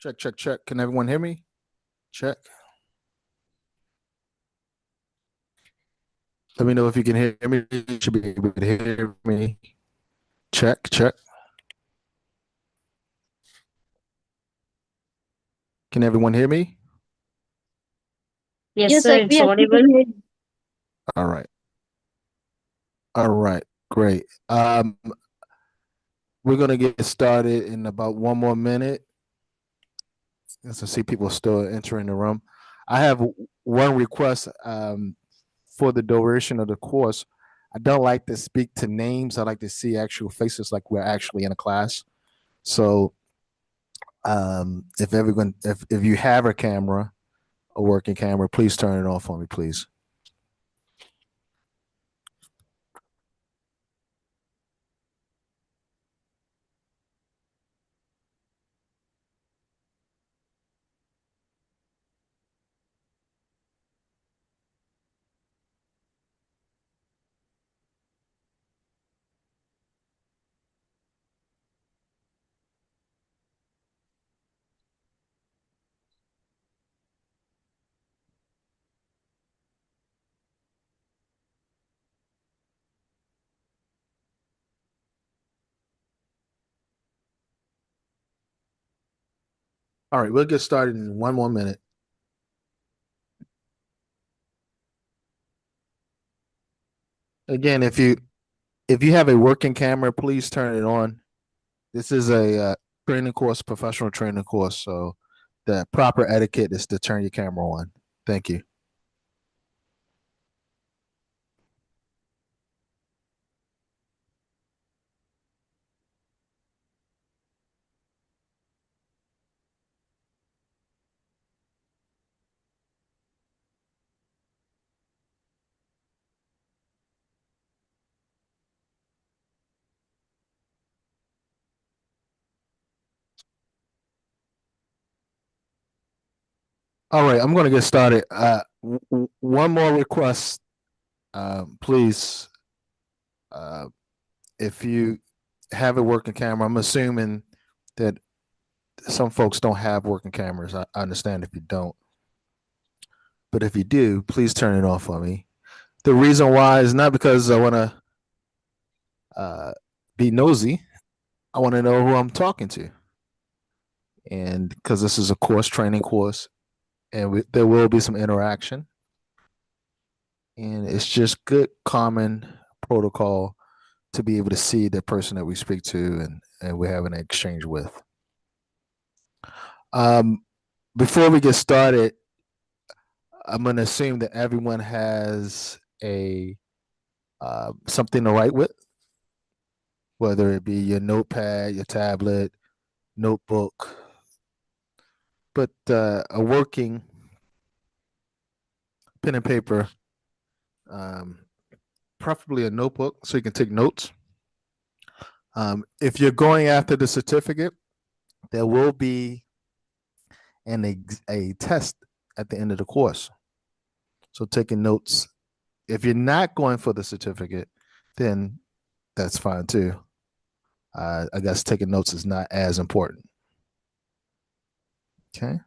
Check, check, check. Can everyone hear me? Check. Let me know if you can hear me. You should be able to hear me. Check, check. Can everyone hear me? Yes, Yes, sir, sir. it's Yes, we audible. can hear you. All right. All right. Great. We're gonna get started in about one more minute. As I see people still entering the room. I have one request for the duration of the course. I don't like to speak to names. I like to see actual faces like we're actually in a class. So if you have a camera, a working camera, please turn it on for me, please. All right, we'll get started in one more minute. Again, if you have a working camera, please turn it on. This is a training course, professional training course, so the proper etiquette is to turn your camera on. Thank you. All right, I'm going to get started. One more request, please. Uh, if you have a working camera, I'm assuming that some folks don't have working cameras. I understand if you don't, but if you do, please turn it on for me. The reason why is not because I want to be nosy. I want to know who I'm talking to, and because this is a course, training course, and there will be some interaction, and it's just good common protocol to be able to see the person that we speak to and we're having an exchange with. Um, Before we get started, I'm going to assume that everyone has a something to write with, whether it be your notepad, your tablet, notebook, but a working pen and paper, um, preferably a notebook so you can take notes. If you're going after the certificate, there will be a test at the end of the course. So taking notes. If you're not going for the certificate, then that's fine too. I guess taking notes is not as important. Okay.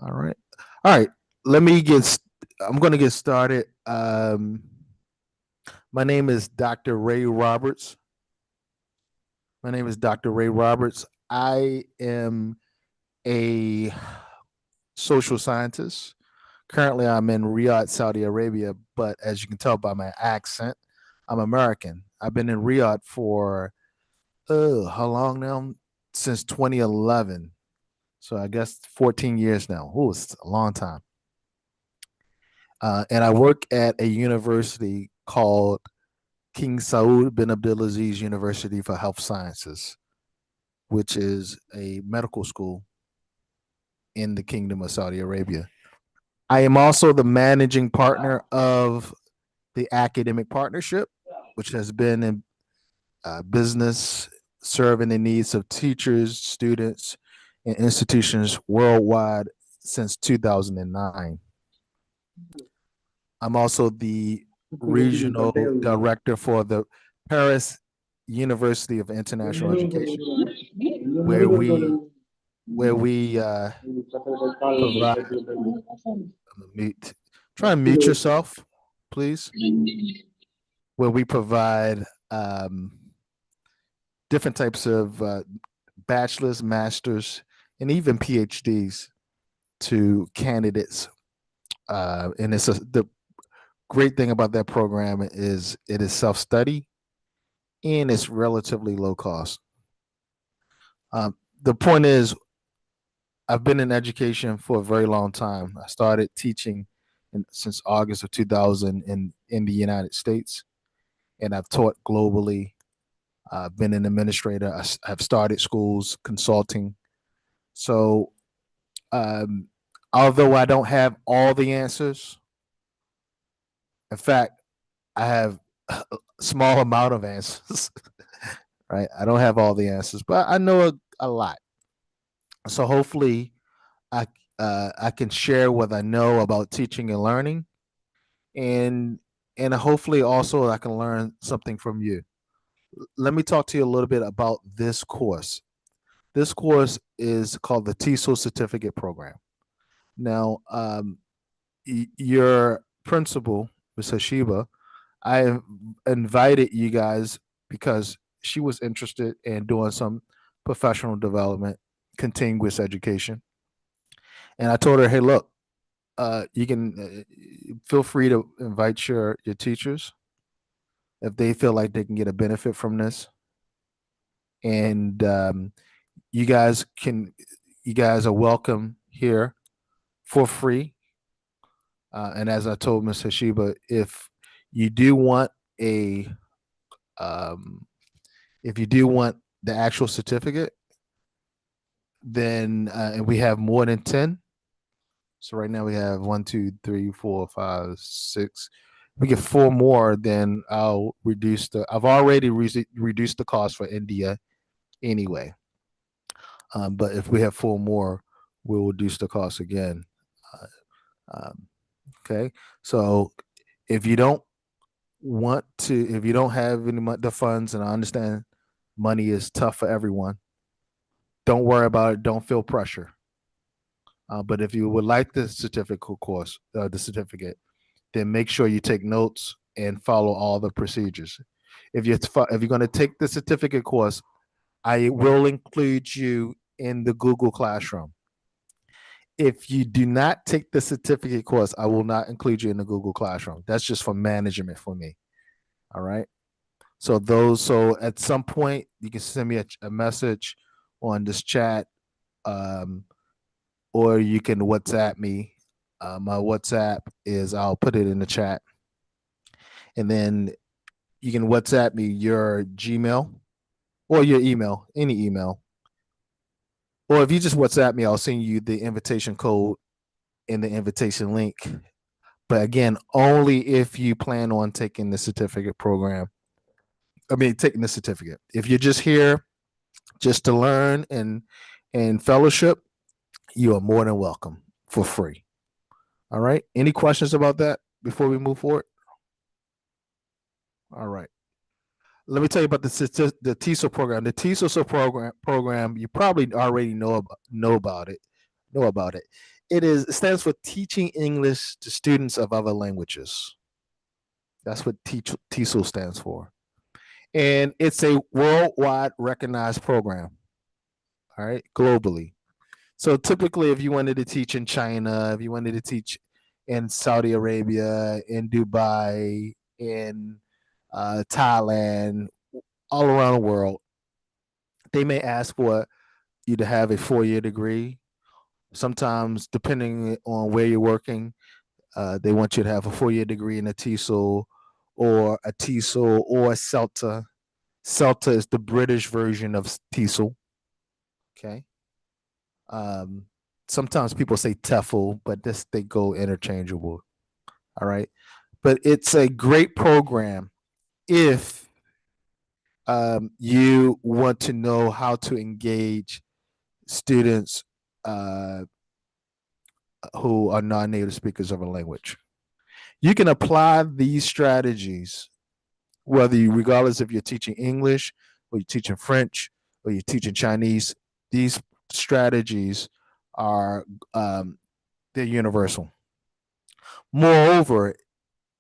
All right. All right. Let me get. I'm going to get started. My name is Dr. Ray Roberts. My name is Dr. Ray Roberts. I am a social scientist. Currently, I'm in Riyadh, Saudi Arabia, but as you can tell by my accent, I'm American. I've been in Riyadh for how long now? Since 2011. So I guess 14 years now. Oh, it's a long time. And I work at a university called King Saud bin Abdulaziz University for Health Sciences, which is a medical school in the Kingdom of Saudi Arabia. I am also the managing partner of the academic partnership, which has been in business serving the needs of teachers, students, and institutions worldwide since 2009. I'm also the regional director for the Paris University of International Education, where we where we provide. Mute. Try and mute yourself, please. Where we provide different types of bachelor's, master's, and even PhDs to candidates. And the great thing about that program is it is self-study and it's relatively low cost. The point is, I've been in education for a very long time. I started teaching since August of 2000 in the United States, and I've taught globally. I've been an administrator. Have started schools, consulting. So, um, although I don't have all the answers, in fact, I have a small amount of answers. Right? I don't have all the answers, but I know a lot. So hopefully, I I can share what I know about teaching and learning, and hopefully also I can learn something from you. Let me talk to you a little bit about this course. This course is called the TESOL Certificate Program. Now, your principal, Ms. Hashiba, I invited you guys because she was interested in doing some professional development, continuous education. And I told her, hey, look, you can feel free to invite your teachers if they feel like they can get a benefit from this. And you guys can, you guys are welcome here for free. And as I told Ms. Hashiba, if you do want a um, if you do want the actual certificate, then and we have more than 10. So right now we have one, two, three, four, five, six. We get four more, then I'll reduce the. I've already reduced the cost for India anyway. But if we have four more, we'll reduce the cost again. Um, okay, so if you don't want to, if you don't have any the funds, and I understand money is tough for everyone, don't worry about it. Don't feel pressure. But if you would like the certificate course, the certificate, then make sure you take notes and follow all the procedures. If you're going to take the certificate course, I will include you in the Google Classroom. If you do not take the certificate course, I will not include you in the Google Classroom. That's just for management for me. All right. So at some point you can send me a message on this chat, um, or you can WhatsApp me. My WhatsApp is, I'll put it in the chat, and then you can WhatsApp me your Gmail or your email, any email, or if you just WhatsApp me, I'll send you the invitation code and the invitation link. But again, only if you plan on taking the certificate program. I mean, taking the certificate. If you're just here just to learn and fellowship, you are more than welcome for free. All right. Any questions about that before we move forward? All right. Let me tell you about the TESOL program. The TESOL program you probably already know about it. Know about it. It stands for Teaching English to Students of Other Languages. That's what TESOL stands for, and it's a worldwide recognized program. All right, globally. So typically, if you wanted to teach in China, if you wanted to teach in Saudi Arabia, in Dubai, in Thailand, all around the world, they may ask for you to have a 4-year degree. Sometimes, depending on where you're working, they want you to have a 4-year degree in a TESOL or a TESOL or a CELTA. CELTA is the British version of TESOL. Okay. Um, Sometimes people say TEFL, but they go interchangeable. All right. But it's a great program if you want to know how to engage students uh, who are non-native speakers of a language. You can apply these strategies regardless if you're teaching English or you're teaching French or you're teaching Chinese, these strategies are they're universal. Moreover,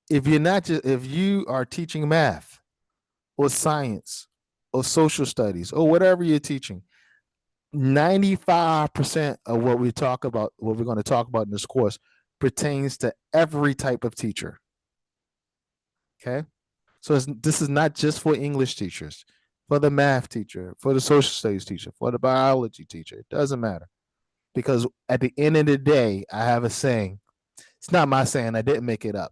if you are teaching math or science or social studies or whatever you're teaching, 95% of what we're going to talk about in this course, pertains to every type of teacher. Okay. So this is not just for English teachers, for the math teacher, for the social studies teacher, for the biology teacher. It doesn't matter. Because at the end of the day, I have a saying. It's not my saying, I didn't make it up,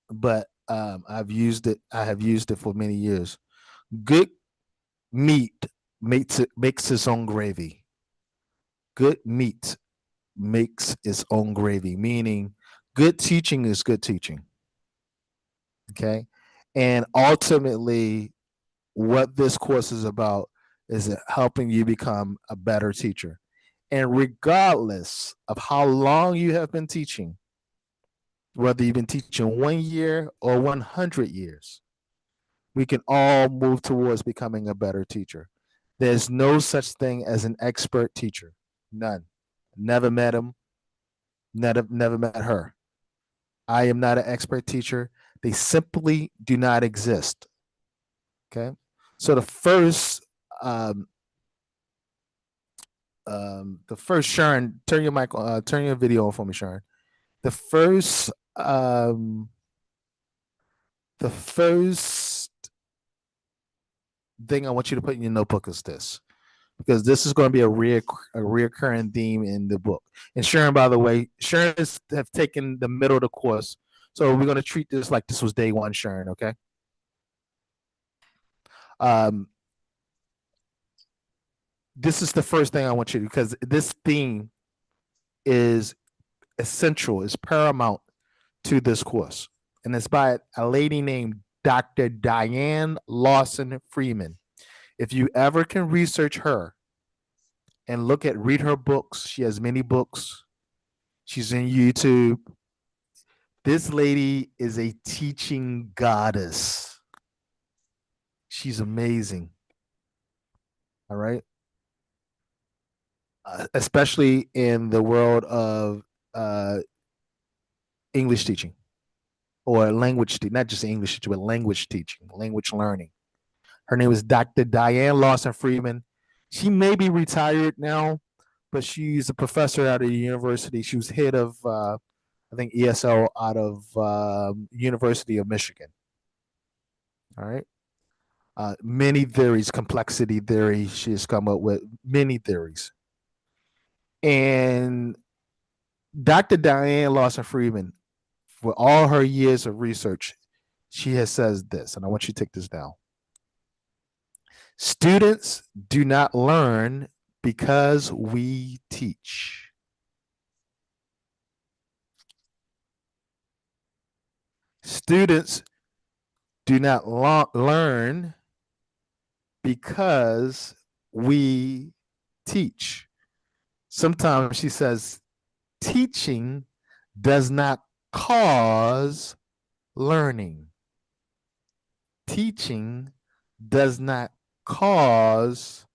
but I've used it. I have used it for many years. Good meat makes its own gravy. Good meat makes its own gravy, meaning good teaching is good teaching. Okay. And ultimately, what this course is about is helping you become a better teacher. And regardless of how long you have been teaching, whether you've been teaching 1 year or 100 years, we can all move towards becoming a better teacher. There's no such thing as an expert teacher. None. Never met him, never met her. I am not an expert teacher. They simply do not exist. Okay. So um, the first Sharon, turn your video on for me, Sharon. The first, the first thing I want you to put in your notebook is this, because this is going to be a reoccurring theme in the book. And Sharon, by the way, Sharon have taken the middle of the course, so we're going to treat this like this was day one, Sharon. Okay. Um, this is the first thing I want you to, because this theme is essential, is paramount to this course. And it's by a lady named Dr. Diane Lawson Freeman. If you ever can research her and read her books, she has many books. She's in YouTube. This lady is a teaching goddess. She's amazing. All right. Especially in the world of uh, English teaching or language, not just English teaching, but language teaching, language learning. Her name is Dr. Diane Lawson Freeman. She may be retired now, but she's a professor at a university. She was head of, I think, ESL out of University of Michigan. All right. Many theories, complexity theory. She has come up with many theories. And Dr. Diane Lawson Freeman, for all her years of research, she has says this, and I want you to take this down. Students do not learn because we teach. Students do not learn because we teach. Sometimes she says teaching does not cause learning. Teaching does not cause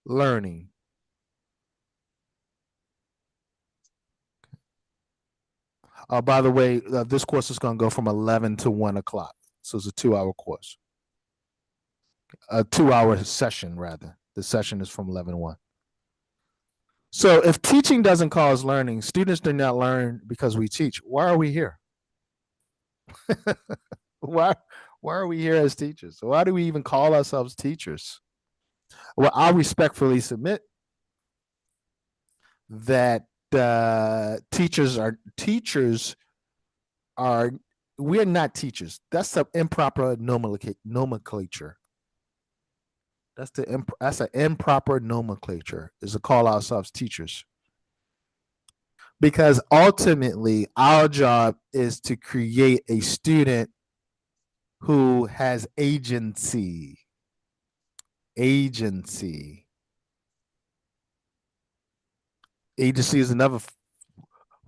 learning. By the way, this course is going to go from 11 to 1 o'clock. So it's a 2 hour course, a 2 hour session, rather. The session is from 11 to 1. So if teaching doesn't cause learning, students do not learn because we teach. Why are we here? why, why are we here as teachers? Why do we even call ourselves teachers? Well, I respectfully submit that teachers are we're not teachers. That's the improper nomenclature. That's an improper nomenclature, is to call ourselves teachers. Because ultimately our job is to create a student who has agency. Agency. Agency is another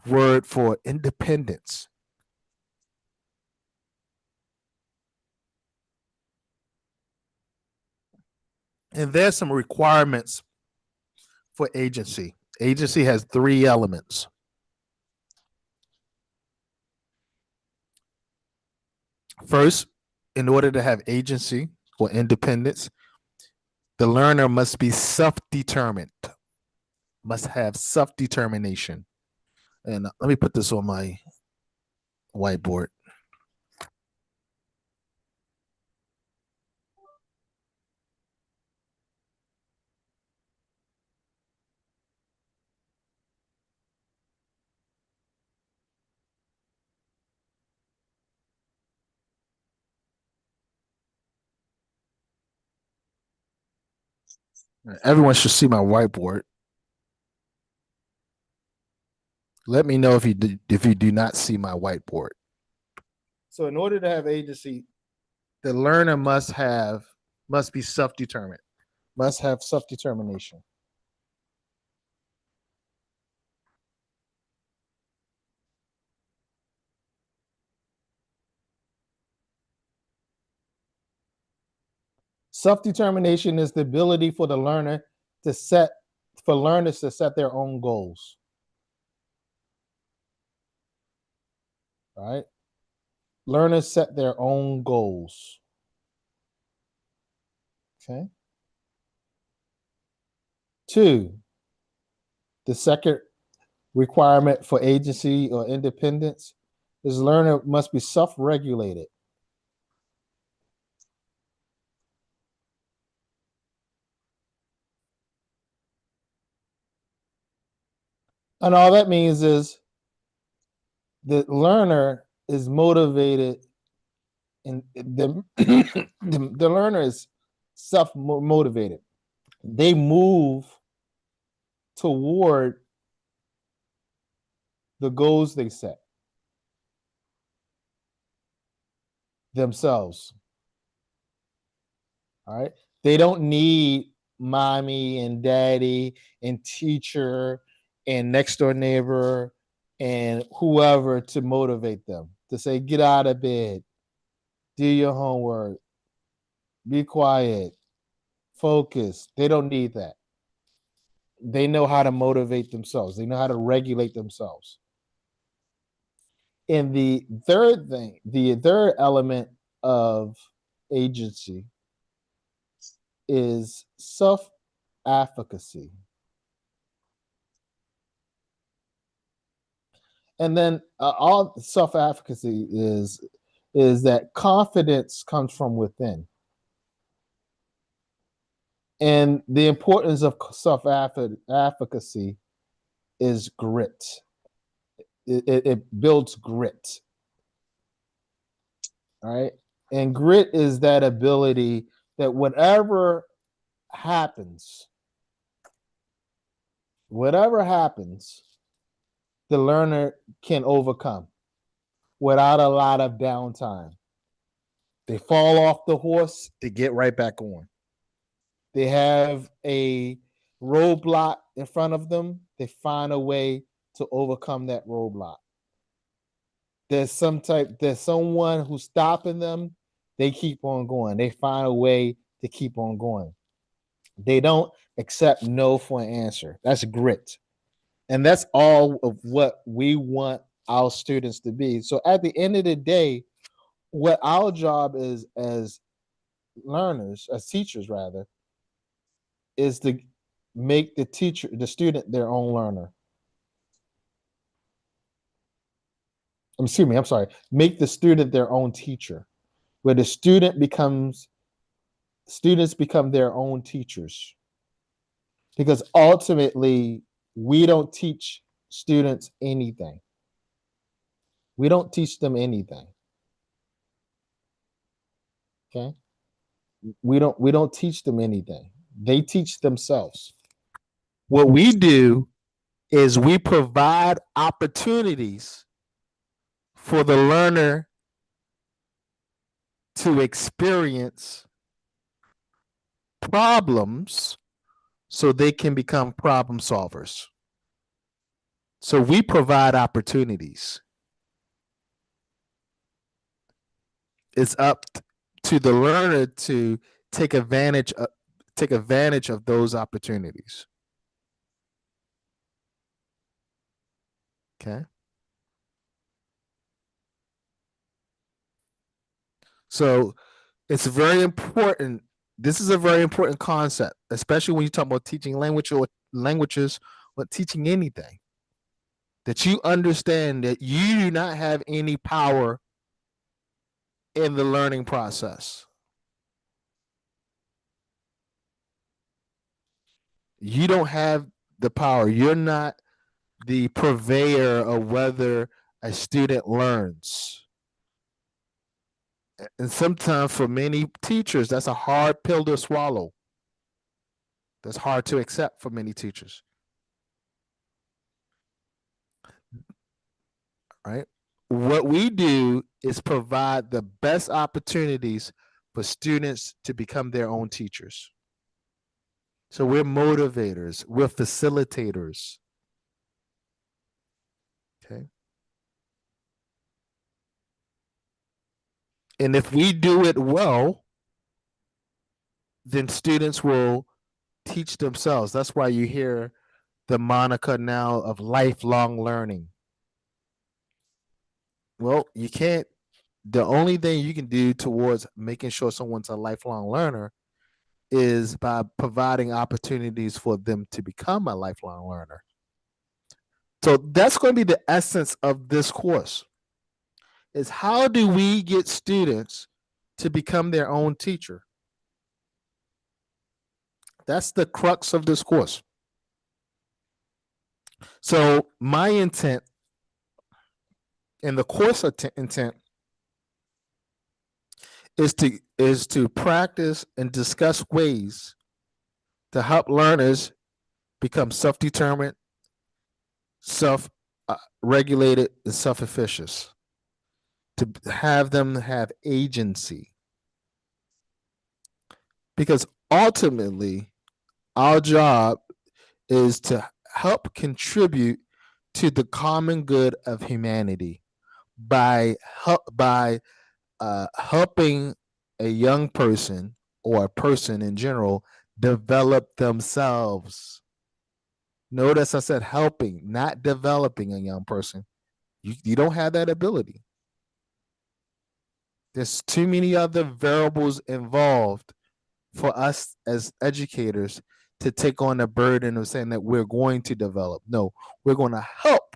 word for independence. And there's some requirements for agency. Agency has three elements. First, in order to have agency or independence, the learner must be self-determined, must have self-determination. And let me put this on my whiteboard. Everyone should see my whiteboard. Let me know if you do not see my whiteboard. So in order to have agency, the learner must be self-determined, must have self-determination. Self-determination is the ability for the learner to set for learners to set their own goals. All right. Learners set their own goals. Okay. Two, the second requirement for agency or independence is learner must be self-regulated. And all that means is the learner is motivated and the learner is self-motivated. They move toward the goals they set themselves. All right. They don't need mommy and daddy and teacher and next door neighbor and whoever to motivate them to say, get out of bed, do your homework, be quiet, focus. They don't need that. They know how to motivate themselves, they know how to regulate themselves. And the third element of agency is self efficacy. And then all self efficacy is that confidence comes from within. And the importance of self efficacy is grit. It builds grit. All right. And grit is that ability that happens, whatever happens, the learner can overcome without a lot of downtime. They fall off the horse, they get right back on. They have a roadblock in front of them, they find a way to overcome that roadblock. There's someone who's stopping them, they keep on going. They find a way to keep on going. They don't accept no for an answer. That's grit. And that's all of what we want our students to be. So at the end of the day, what our job is as learners, as teachers rather, is to make the student their own learner. Excuse me, I'm sorry. Make the student their own teacher, where students become their own teachers. Because ultimately, we don't teach students anything. We don't teach them anything. Okay? We don't teach them anything. They teach themselves. What we do is we provide opportunities for the learner to experience problems so they can become problem solvers. So we provide opportunities. It's up to the learner to take advantage take advantage of those opportunities. Okay. So it's very important. This is a very important concept, especially when you talk about teaching languages or teaching anything, that you understand that you do not have any power in the learning process. You don't have the power. You're not the purveyor of whether a student learns. And sometimes for many teachers, that's a hard pill to swallow. That's hard to accept for many teachers, right? What we do is provide the best opportunities for students to become their own teachers. So we're motivators, we're facilitators. Okay. And if we do it well, then students will teach themselves. That's why you hear the moniker now of lifelong learning. Well, you can't, the only thing you can do towards making sure someone's a lifelong learner is by providing opportunities for them to become a lifelong learner. So that's going to be the essence of this course, is how do we get students to become their own teacher? That's the crux of this course. So my intent and the course intent is to practice and discuss ways to help learners become self-determined, self-regulated, and self-efficient, to have them have agency. Because ultimately, our job is to help contribute to the common good of humanity by helping a young person or a person in general develop themselves. Notice I said helping, not developing a young person. You don't have that ability. There's too many other variables involved for us as educators to take on the burden of saying that we're going to develop. No, we're going to help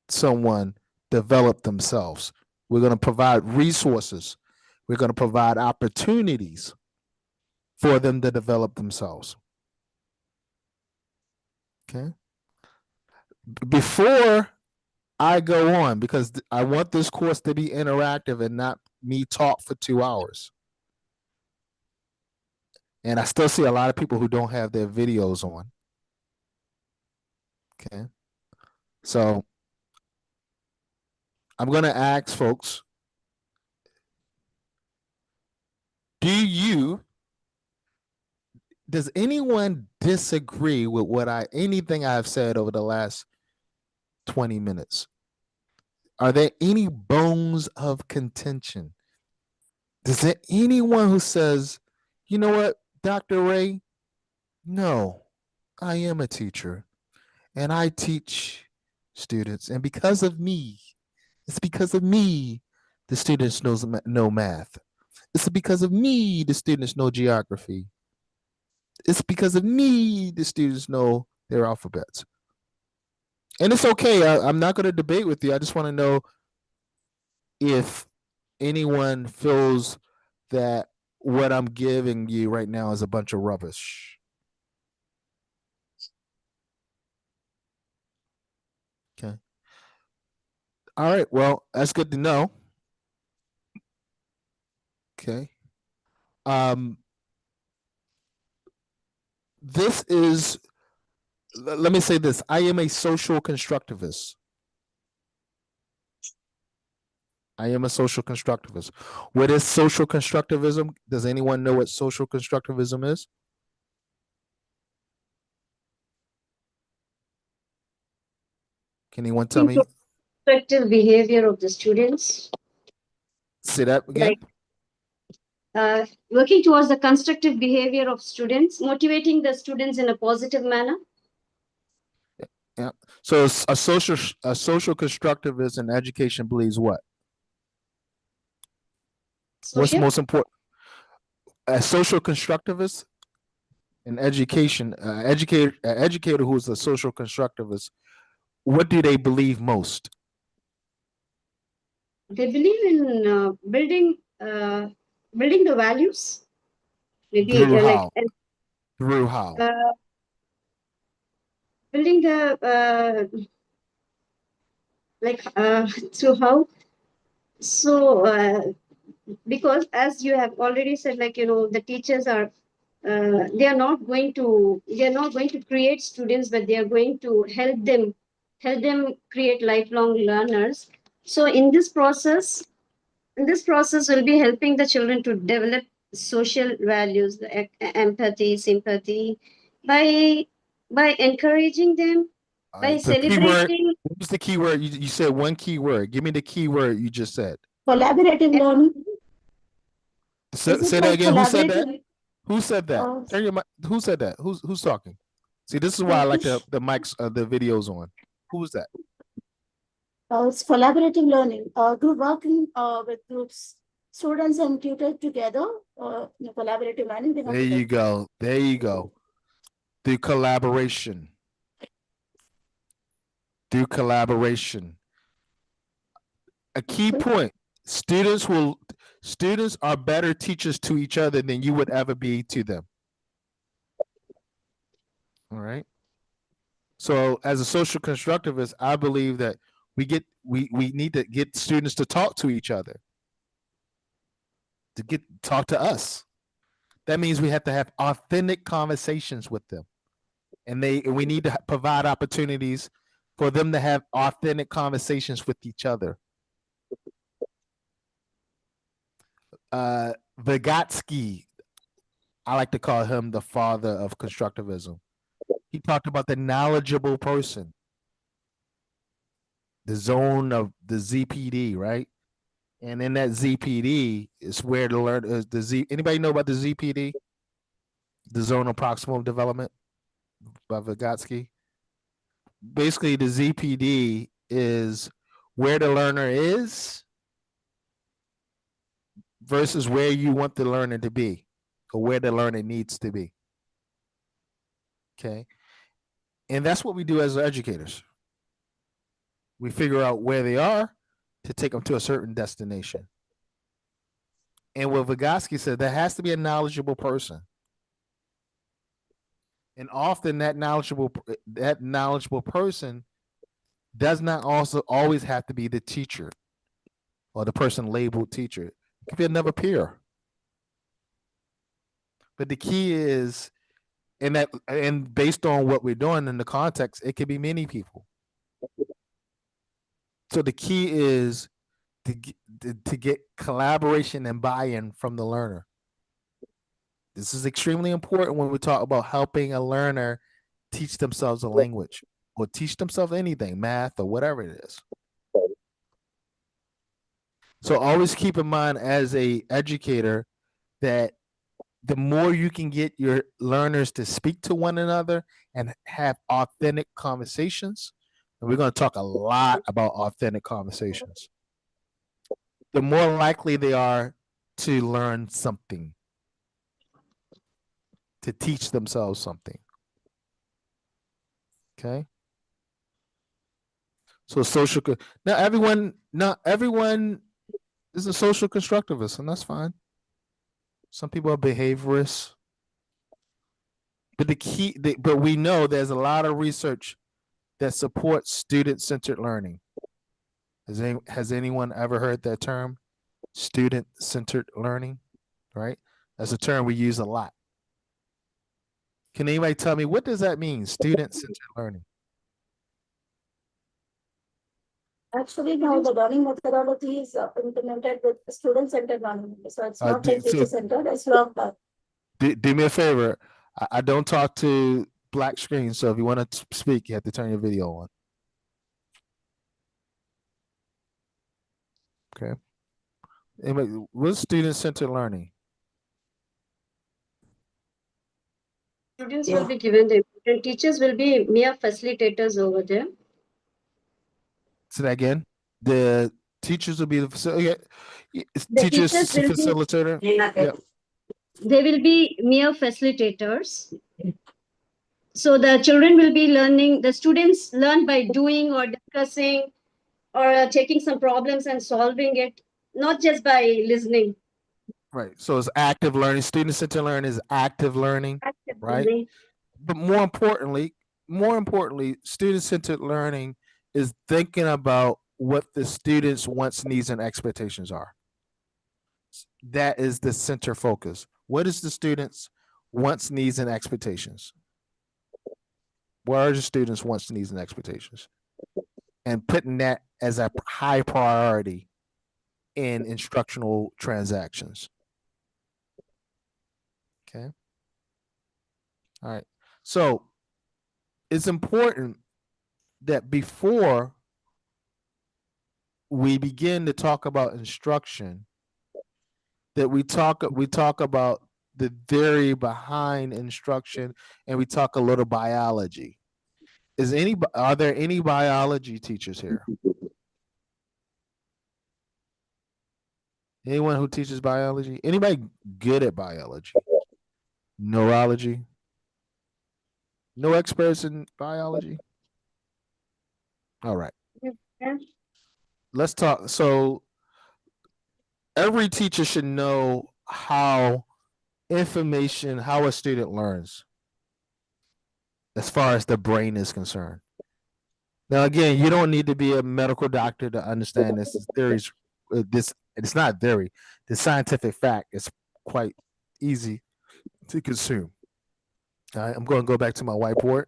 someone develop themselves. We're going to provide resources. We're going to provide opportunities for them to develop themselves. Okay. Before I go on, because I want this course to be interactive and not me talk for 2 hours. And I still see a lot of people who don't have their videos on. Okay. So I'm going to ask folks, does anyone disagree with anything I've said over the last 20 minutes? Are there any bones of contention? Is there anyone who says, you know what, Dr. Ray? No, I am a teacher and I teach students. And because of me, it's because of me the students know math. It's because of me the students know geography. It's because of me the students know their alphabets. And it's okay. I'm not going to debate with you. I just want to know if anyone feels that what I'm giving you right now is a bunch of rubbish. Okay. All right. Well, that's good to know. Okay. Um, this is, let me say this, I am a social constructivist. I am a social constructivist. What is social constructivism? Does anyone know what social constructivism is? Can anyone tell me? Effective behavior of the students. Say that again. Like working towards the constructive behavior of students, motivating the students in a positive manner. Yeah. So a social constructivist in education believes what? What's Social. most important? A social constructivist in education, educator who's a social constructivist, what do they believe most? They believe in building the values. Maybe Through like how? Through how? uh, building the like through how. So because as you have already said, like the teachers are they are not going to create students, but they are going to help them create lifelong learners. So in this process will be helping the children to develop social values, like empathy, sympathy, by encouraging them, All by right. The key word. celebrating. What was the key word? You said one key word. Give me the key word you just said. Collaborative learning. Is it Say that like again. Who said that? collaborative? Who said that? Uh, Turn your mic. Who said that? Who's talking? See, this is why I like it's, the mics, the videos on. Who was that? it's collaborative learning. Group working with groups, students and tutors together. In a collaborative learning, they have There to you work. go. There you go. Through collaboration. Through collaboration. A key Okay. point. Students are better teachers to each other than you would ever be to them. All right. So as a social constructivist, I believe that we need to get students to talk to each other, to get talk to us. That means we have to have authentic conversations with them. And we need to provide opportunities for them to have authentic conversations with each other. Vygotsky, I like to call him the father of constructivism. He talked about the knowledgeable person, the zone of the ZPD, right? And in that ZPD is where to learn the Z. Anybody know about the ZPD, the zone of proximal development by Vygotsky? Basically, the ZPD is where the learner is versus where you want the learner to be or where the learner needs to be. Okay. And that's what we do as educators. We figure out where they are to take them to a certain destination. And what Vygotsky said, there has to be a knowledgeable person. And often that knowledgeable person does not also always have to be the teacher or the person labeled teacher. It could be another peer. But the key is and based on what we're doing in the context, it could be many people. So the key is to get collaboration and buy-in from the learner. This is extremely important when we talk about helping a learner teach themselves a language or teach themselves anything, math or whatever it is. So always keep in mind as a educator that the more you can get your learners to speak to one another and have authentic conversations, and we're going to talk a lot about authentic conversations, the more likely they are to learn something, to teach themselves something. Okay. So not everyone is a social constructivist, and that's fine. Some people are behaviorists, but but we know there's a lot of research that supports student-centered learning. Has anyone ever heard that term? Student-centered learning, right? That's a term we use a lot. Can anybody tell me what does that mean? Student-centered learning. Actually, now the learning methodology is implemented with student-centered learning. So it's not like So teacher-centered. It's long do me a favor. I don't talk to black screen, so if you want to speak, you have to turn your video on. Okay. Anyway, what's student-centered learning? Students will be given the important. Teachers will be mere facilitators over there. Say that again. The teachers will be the The teachers teachers will be facilitator. Yep. they will be mere facilitators. So the children will be learning. The students learn by doing or discussing or taking some problems and solving it, not just by listening. Right. So it's active learning. Student centered learning is active learning, Active right? learning. But more importantly, student centered learning is thinking about what the students' wants, needs, and expectations are. That is the center focus. What is the students' wants, needs, and expectations? What are the students' wants, needs, and expectations? And putting that as a high priority in instructional transactions. Okay. All right. So it's important that before we begin to talk about instruction, that we talk about the theory behind instruction, and we talk a little biology. Are there any biology teachers here? Anyone who teaches biology? Anybody good at biology? Neurology? No experts in biology? All right. Yeah. Let's talk. So every teacher should know how a student learns as far as the brain is concerned. Now, again, you don't need to be a medical doctor to understand this. This theories, this it's not theory. The scientific fact is quite easy to consume. All right, I'm going to go back to my whiteboard.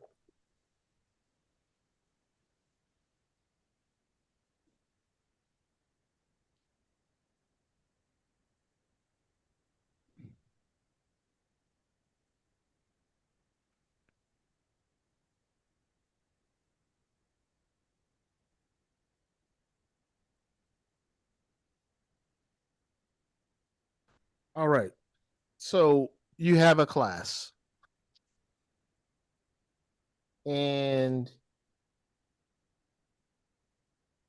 All right. So you have a class, and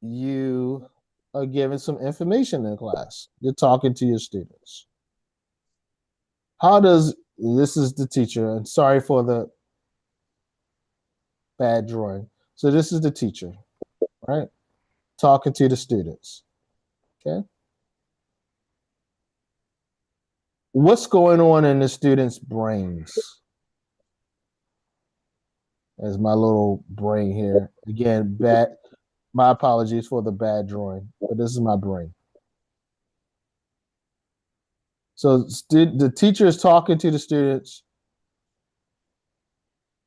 you are given some information in class. You're talking to your students. How does this is the teacher, and sorry for the bad drawing. So this is the teacher, right? Talking to the students. Okay. What's going on in the students' brains? As my little brain here. Again, bad. My apologies for the bad drawing, but this is my brain. So the teacher is talking to the students.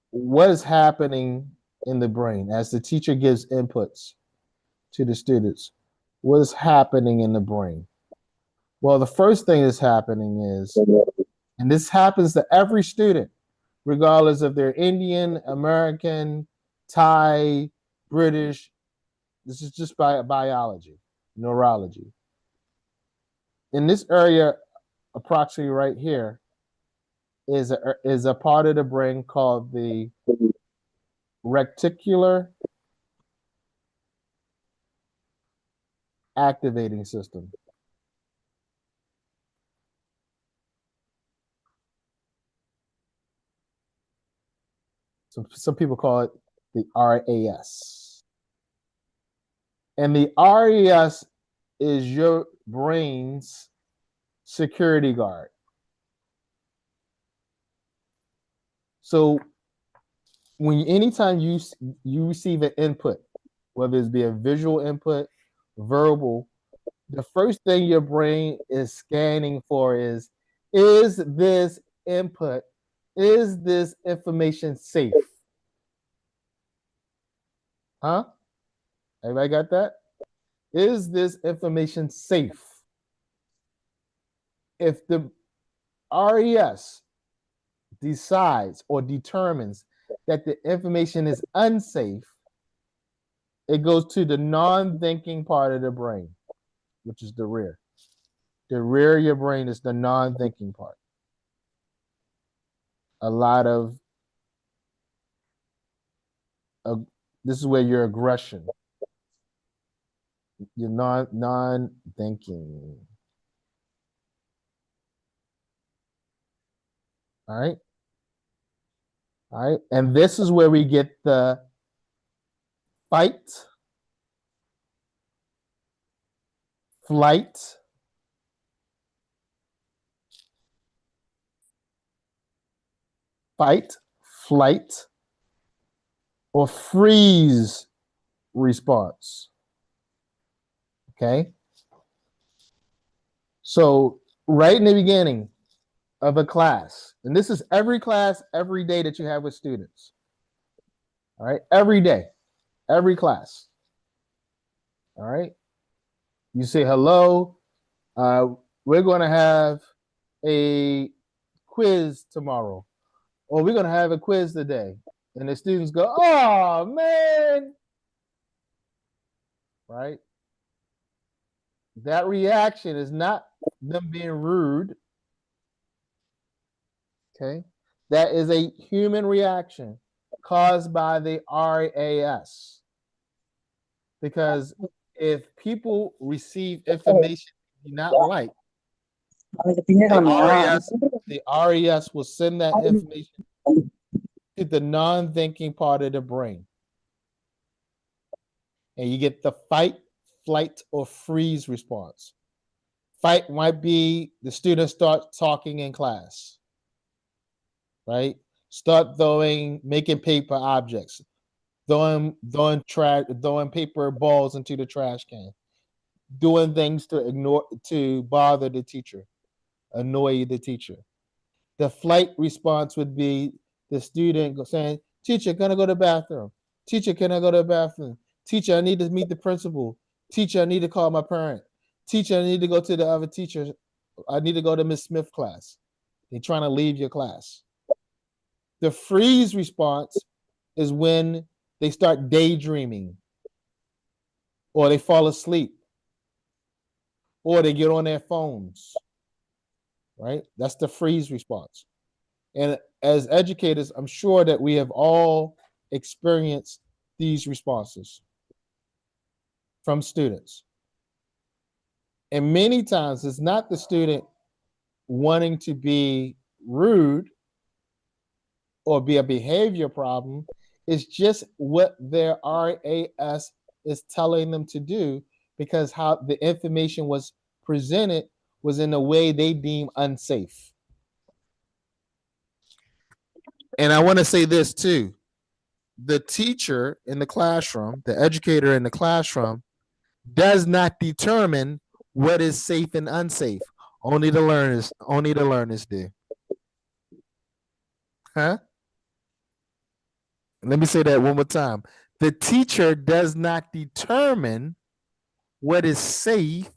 What is happening in the brain as the teacher gives inputs to the students? What is happening in the brain? Well, the first thing that's happening is, and this happens to every student, regardless if they're Indian, American, Thai, British. This is just biology, neurology. In this area, approximately right here, is a part of the brain called the reticular activating system. Some people call it the RAS. And the RAS is your brain's security guard. So anytime you receive an input, whether it be a visual input, verbal, the first thing your brain is scanning for is this input, is this information safe? Huh? Everybody got that? Is this information safe? If the RES decides or determines that the information is unsafe, it goes to the non-thinking part of the brain, which is the rear. The rear of your brain is the non-thinking part. A lot of this is where your aggression, your non-thinking. All right. All right. And this is where we get the fight, flight, fight, flight, or freeze response. Okay. So, right in the beginning of a class, and this is every class, every day that you have with students. All right. Every day, every class. All right. You say hello. We're going to have a quiz tomorrow, or we're going to have a quiz today. And the students go, oh, man. Right? That reaction is not them being rude. Okay? That is a human reaction caused by the RAS. Because if people receive information they do not like, the RAS will send that information to the non-thinking part of the brain. And you get the fight, flight, or freeze response. Fight might be the students start talking in class, right? Start making paper objects, throwing paper balls into the trash can, doing things to bother the teacher, annoy the teacher. The flight response would be the student saying, teacher, can I go to the bathroom? Teacher, can I go to the bathroom? Teacher, I need to meet the principal. Teacher, I need to call my parent. Teacher, I need to go to the other teacher. I need to go to Miss Smith class. They're trying to leave your class. The freeze response is when they start daydreaming, or they fall asleep, or they get on their phones, right? That's the freeze response. And as educators, I'm sure that we have all experienced these responses from students. And many times it's not the student wanting to be rude or be a behavior problem. It's just what their RAS is telling them to do, because how the information was presented was in a way they deem unsafe. And I want to say this too. The teacher in the classroom, the educator in the classroom, does not determine what is safe and unsafe. Only the learners do. Huh? Let me say that one more time. The teacher does not determine what is safe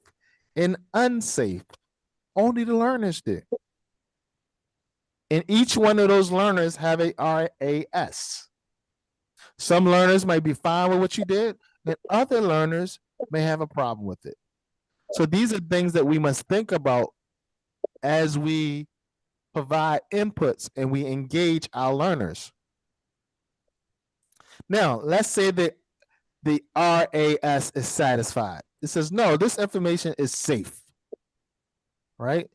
and unsafe. Only the learners do. And each one of those learners have a RAS. Some learners might be fine with what you did, and other learners may have a problem with it. So these are things that we must think about as we provide inputs and we engage our learners. Now, let's say that the RAS is satisfied. It says, no, this information is safe, right?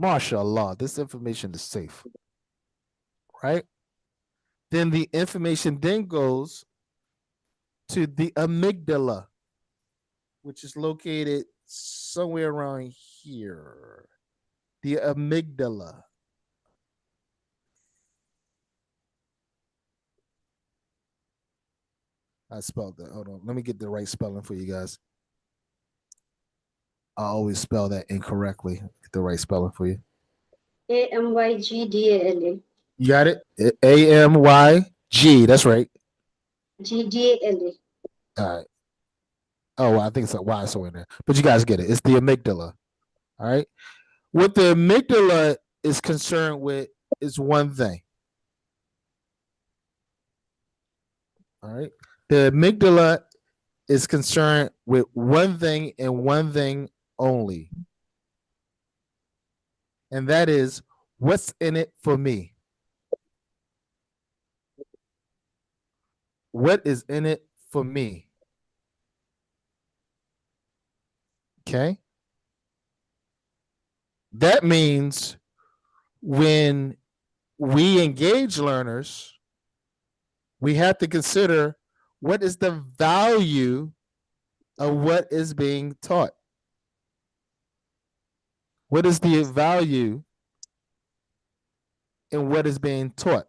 MashaAllah, this information is safe, right? Then the information then goes to the amygdala, which is located somewhere around here. The amygdala. I spelled that. Hold on. Let me get the right spelling for you guys. I always spell that incorrectly. Get the right spelling for you. AMYGDALA. You got it? AMYG. That's right. GDALA. All right. Oh, well, I think it's a Y somewhere in there. But you guys get it. It's the amygdala. All right. What the amygdala is concerned with is one thing. All right. The amygdala is concerned with one thing and one thing only. And that is, what's in it for me? what is in it for me? Okay. That means when we engage learners, we have to consider what is the value of what is being taught. What is the value in what is being taught?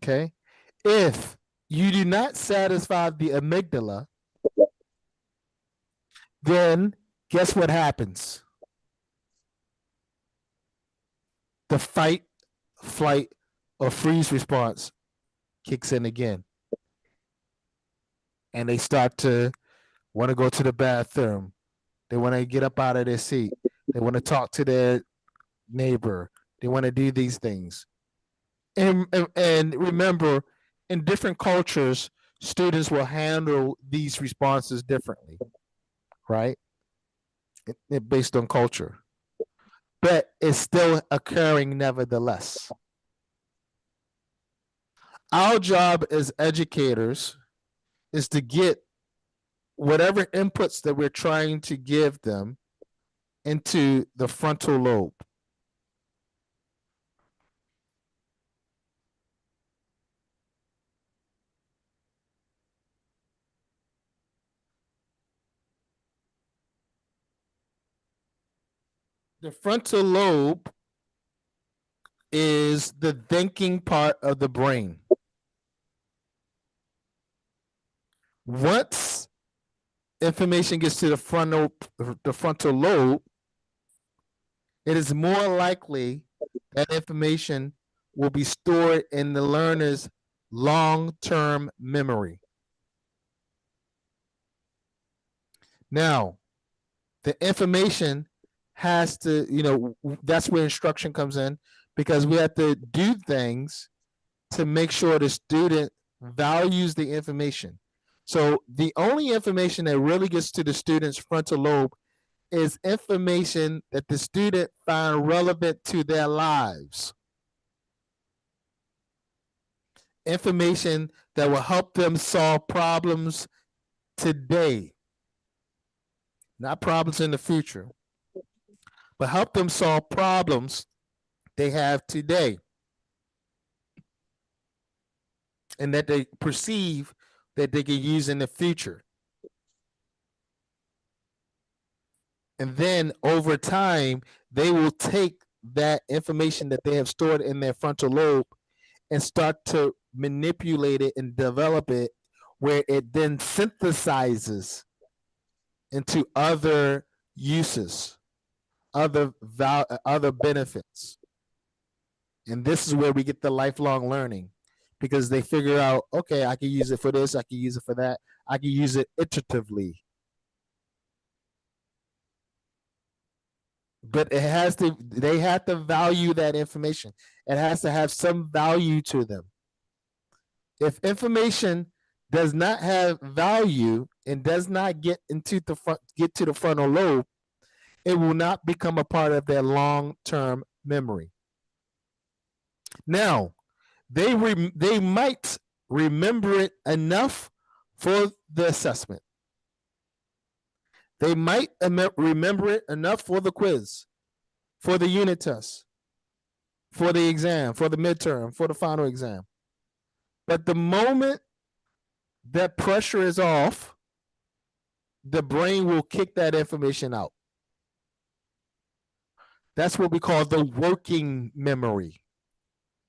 Okay. If you do not satisfy the amygdala, then guess what happens? The fight, flight, or freeze response kicks in again. And they start to want to go to the bathroom. They want to get up out of their seat. They want to talk to their neighbor. They want to do these things. And remember, in different cultures, students will handle these responses differently, right? Based on culture. But it's still occurring nevertheless. Our job as educators is to get whatever inputs that we're trying to give them into the frontal lobe. The frontal lobe is the thinking part of the brain. Once information gets to the frontal lobe, it is more likely that information will be stored in the learner's long-term memory. Now, the information has to, that's where instruction comes in, because we have to do things to make sure the student values the information. So the only information that really gets to the student's frontal lobe is information that the student find relevant to their lives. Information that will help them solve problems today, not problems in the future, but help them solve problems they have today and that they perceive that they can use in the future. And then over time, they will take that information that they have stored in their frontal lobe and start to manipulate it and develop it, where it then synthesizes into other uses, other benefits. And this is where we get the lifelong learning, because they figure out, okay, I can use it for this, I can use it for that, I can use it iteratively. But they have to value that information. It has to have some value to them. If information does not have value and does not get to the frontal lobe, it will not become a part of their long-term memory. Now, they might remember it enough for the assessment. They might remember it enough for the quiz, for the unit test, for the exam, for the midterm, for the final exam. But the moment that pressure is off, the brain will kick that information out. That's what we call the working memory.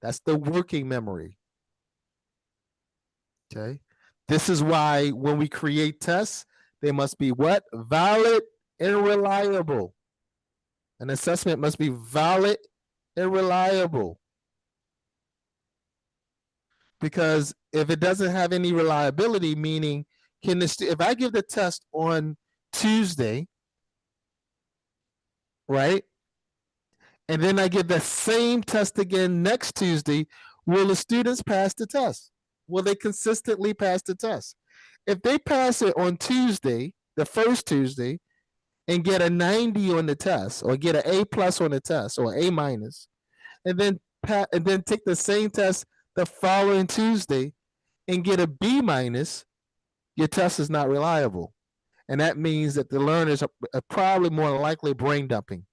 That's the working memory. Okay. This is why when we create tests, they must be what? Valid and reliable. An assessment must be valid and reliable. Because if it doesn't have any reliability, meaning if I give the test on Tuesday, right? And then I give the same test again next Tuesday, will the students pass the test? Will they consistently pass the test? If they pass it on Tuesday, the first Tuesday, and get a 90 on the test, or get an A plus on the test, or A minus, and then take the same test the following Tuesday and get a B minus, your test is not reliable. And that means that the learners are probably more likely brain dumping,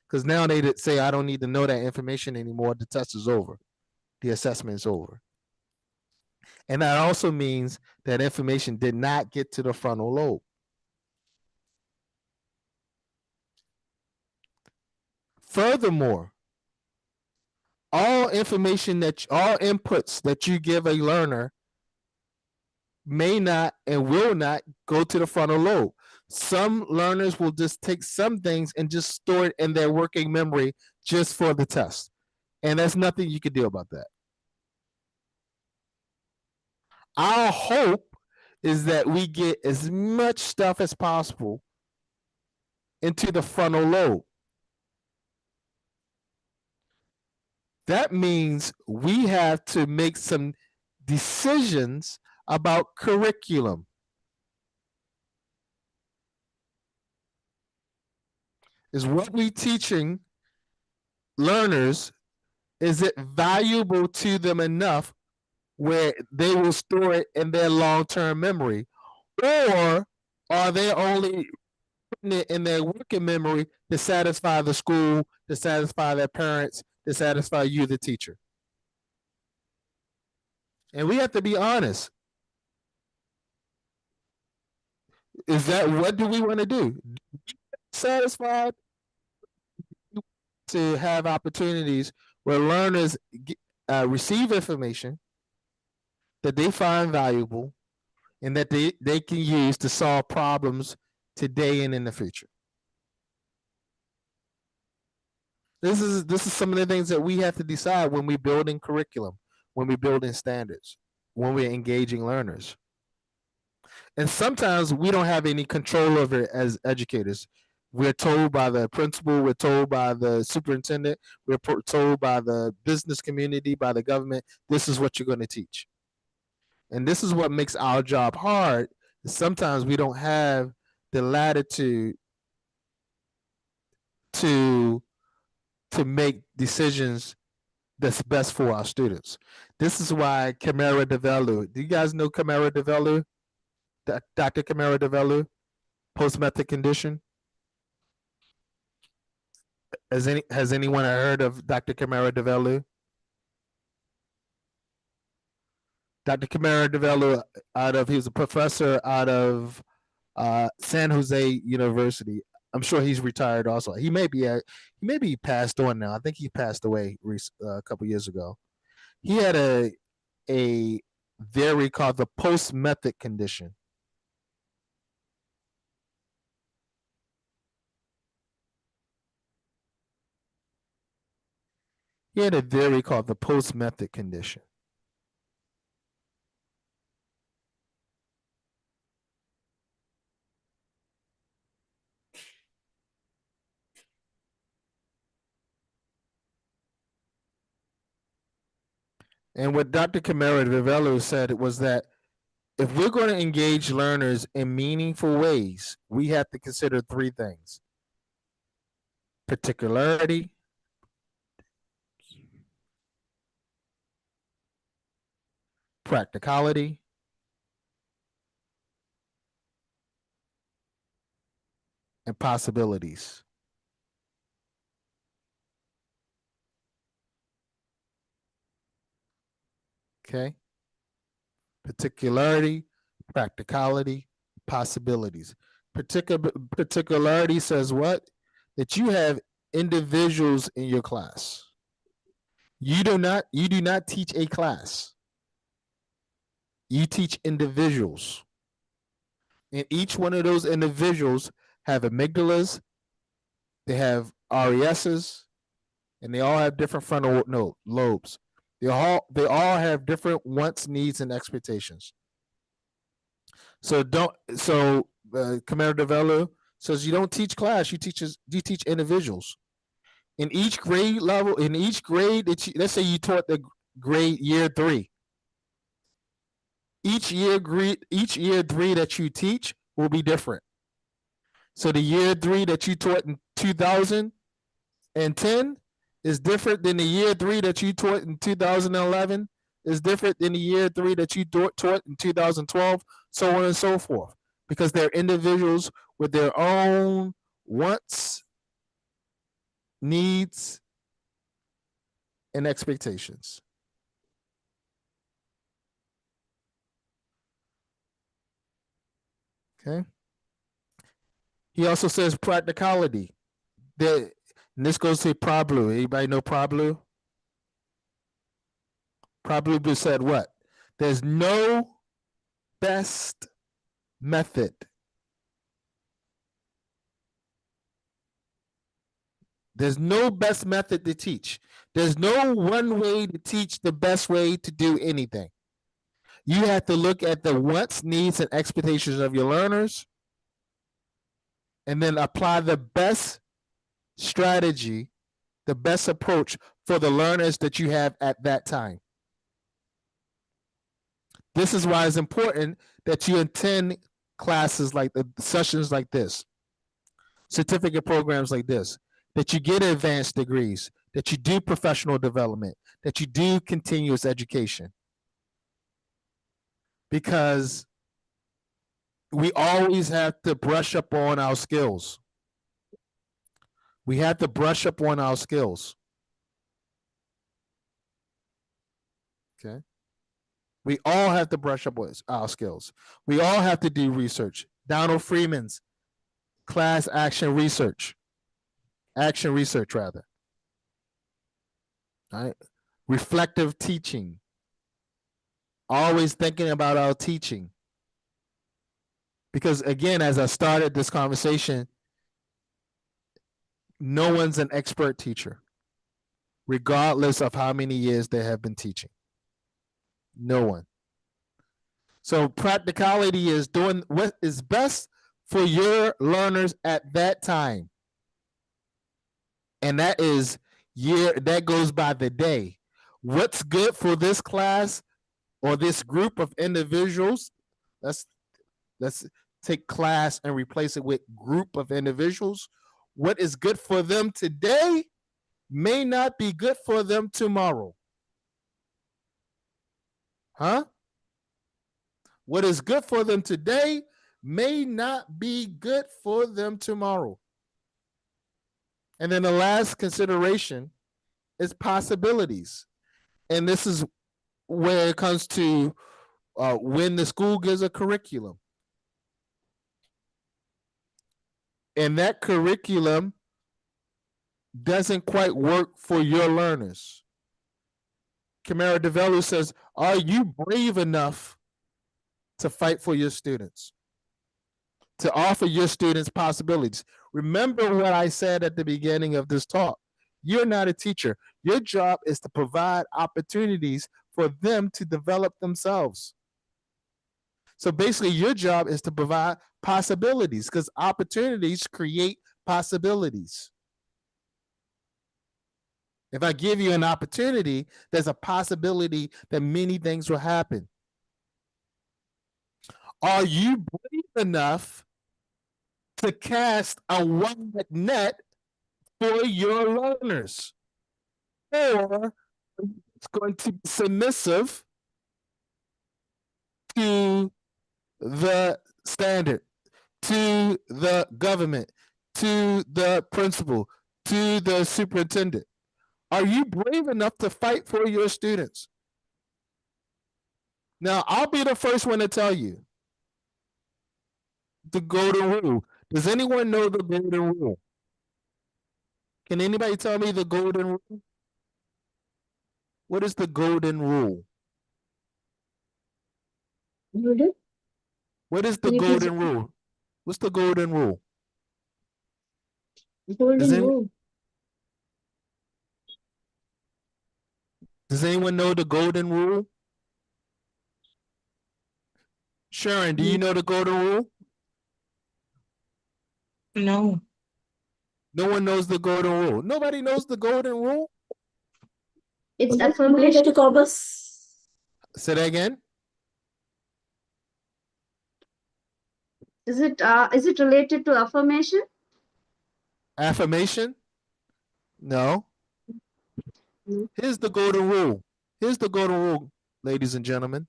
because now they say, I don't need to know that information anymore. The test is over. The assessment is over. And that also means that information did not get to the frontal lobe. Furthermore, all inputs that you give a learner may not and will not go to the frontal lobe. Some learners will just take some things and just store it in their working memory just for the test. And there's nothing you can do about that. Our hope is that we get as much stuff as possible into the frontal lobe. That means we have to make some decisions about curriculum. Is what we teaching learners, is it valuable to them enough where they will store it in their long-term memory? Or are they only putting it in their working memory to satisfy the school, to satisfy their parents, to satisfy you, the teacher? And we have to be honest. Is that, what do we want to do? Satisfied to have opportunities where learners receive information that they find valuable and that they can use to solve problems today and in the future. This is some of the things that we have to decide when we're building curriculum, when we're building standards, when we're engaging learners. And sometimes we don't have any control over it as educators. We're told by the principal, we're told by the superintendent, we're told by the business community, by the government, this is what you're going to teach. And this is what makes our job hard. Sometimes we don't have the latitude to make decisions that's best for our students. This is why Camara Develu, do you guys know Camara Develu? Dr. Camara Develu, post-method condition? Has anyone heard of Dr. Camara Develu? Dr. Camara Develu, he was a professor out of San Jose University. I'm sure he's retired also. He may be passed on now. I think he passed away a couple years ago. He had a theory called the post-method condition. He had a theory called the post-method condition. And what Dr. Camara Develu said was that if we're going to engage learners in meaningful ways, we have to consider three things: particularity, practicality, and possibilities. Okay? Particularity, practicality, possibilities. Particularity says what? That you have individuals in your class. You do not teach a class. You teach individuals. And each one of those individuals have amygdalas, they have RESs, and they all have different frontal lobes. They all have different wants, needs, and expectations. So Camara Develu says you don't teach class, you teach individuals. In each grade level, let's say you taught the grade year 3. Each year 3 that you teach will be different. So the year 3 that you taught in 2010 is different than the year 3 that you taught in 2011, is different than the year 3 that you taught in 2012, so on and so forth. Because they're individuals with their own wants, needs, and expectations. Okay. He also says practicality. That, and this goes to Pablo. Anybody know Pablo? Pablo said what? There's no best method. There's no best method to teach. There's no one way to teach the best way to do anything. You have to look at the wants, needs, and expectations of your learners and then apply the best strategy, the best approach for the learners that you have at that time. This is why it's important that you attend classes like the sessions like this, certificate programs like this, that you get advanced degrees, that you do professional development, that you do continuous education. Because we always have to brush up on our skills. We have to brush up on our skills. Okay. We all have to brush up on our skills. We all have to do research. Donald Freeman's class action research. Action research, rather. All right. Reflective teaching. Always thinking about our teaching. Because again, as I started this conversation, no one's an expert teacher, regardless of how many years they have been teaching. No one. So practicality is doing what is best for your learners at that time. And that is that goes by the day. What's good for this class or this group of individuals? Let's take class and replace it with group of individuals. What is good for them today may not be good for them tomorrow. Huh? What is good for them today may not be good for them tomorrow. And then the last consideration is possibilities. And this is where it comes to when the school gives a curriculum. And that curriculum doesn't quite work for your learners. Camara DeVello says, are you brave enough to fight for your students? To offer your students possibilities? Remember what I said at the beginning of this talk. You're not a teacher. Your job is to provide opportunities for them to develop themselves. So basically, your job is to provide possibilities because opportunities create possibilities. If I give you an opportunity, there's a possibility that many things will happen. Are you brave enough to cast a wide net for your learners? Or it's going to be submissive to the standard, to the government, to the principal, to the superintendent? Are you brave enough to fight for your students? Now, I'll be the first one to tell you the golden rule. Does anyone know the golden rule? Can anybody tell me the golden rule? What is the golden rule? What is the golden rule? What's the golden rule? Golden rule. Does anyone know the golden rule? Sharon, do you know the golden rule? No. No one knows the golden rule. Nobody knows the golden rule? It's affirmation. Say that again. Is it related to affirmation? Affirmation? No. Here's the golden rule. Here's the golden rule, ladies and gentlemen.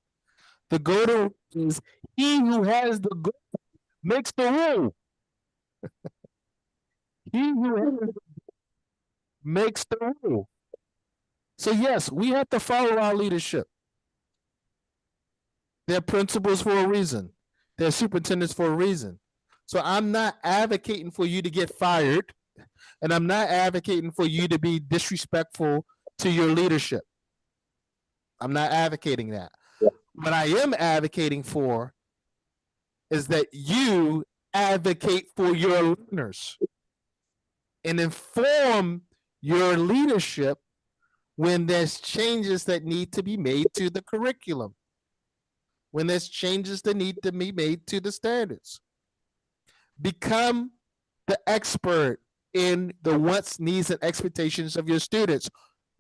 The golden rule is he who has the goal makes the rule. He who has Mhm. makes the rule. So yes, we have to follow our leadership. They're principals for a reason. They're superintendents for a reason. So I'm not advocating for you to get fired, and I'm not advocating for you to be disrespectful to your leadership. I'm not advocating that. What I am advocating for is that you advocate for your learners and inform your leadership when there's changes that need to be made to the curriculum, when there's changes that need to be made to the standards. Become the expert in the wants, needs, and expectations of your students.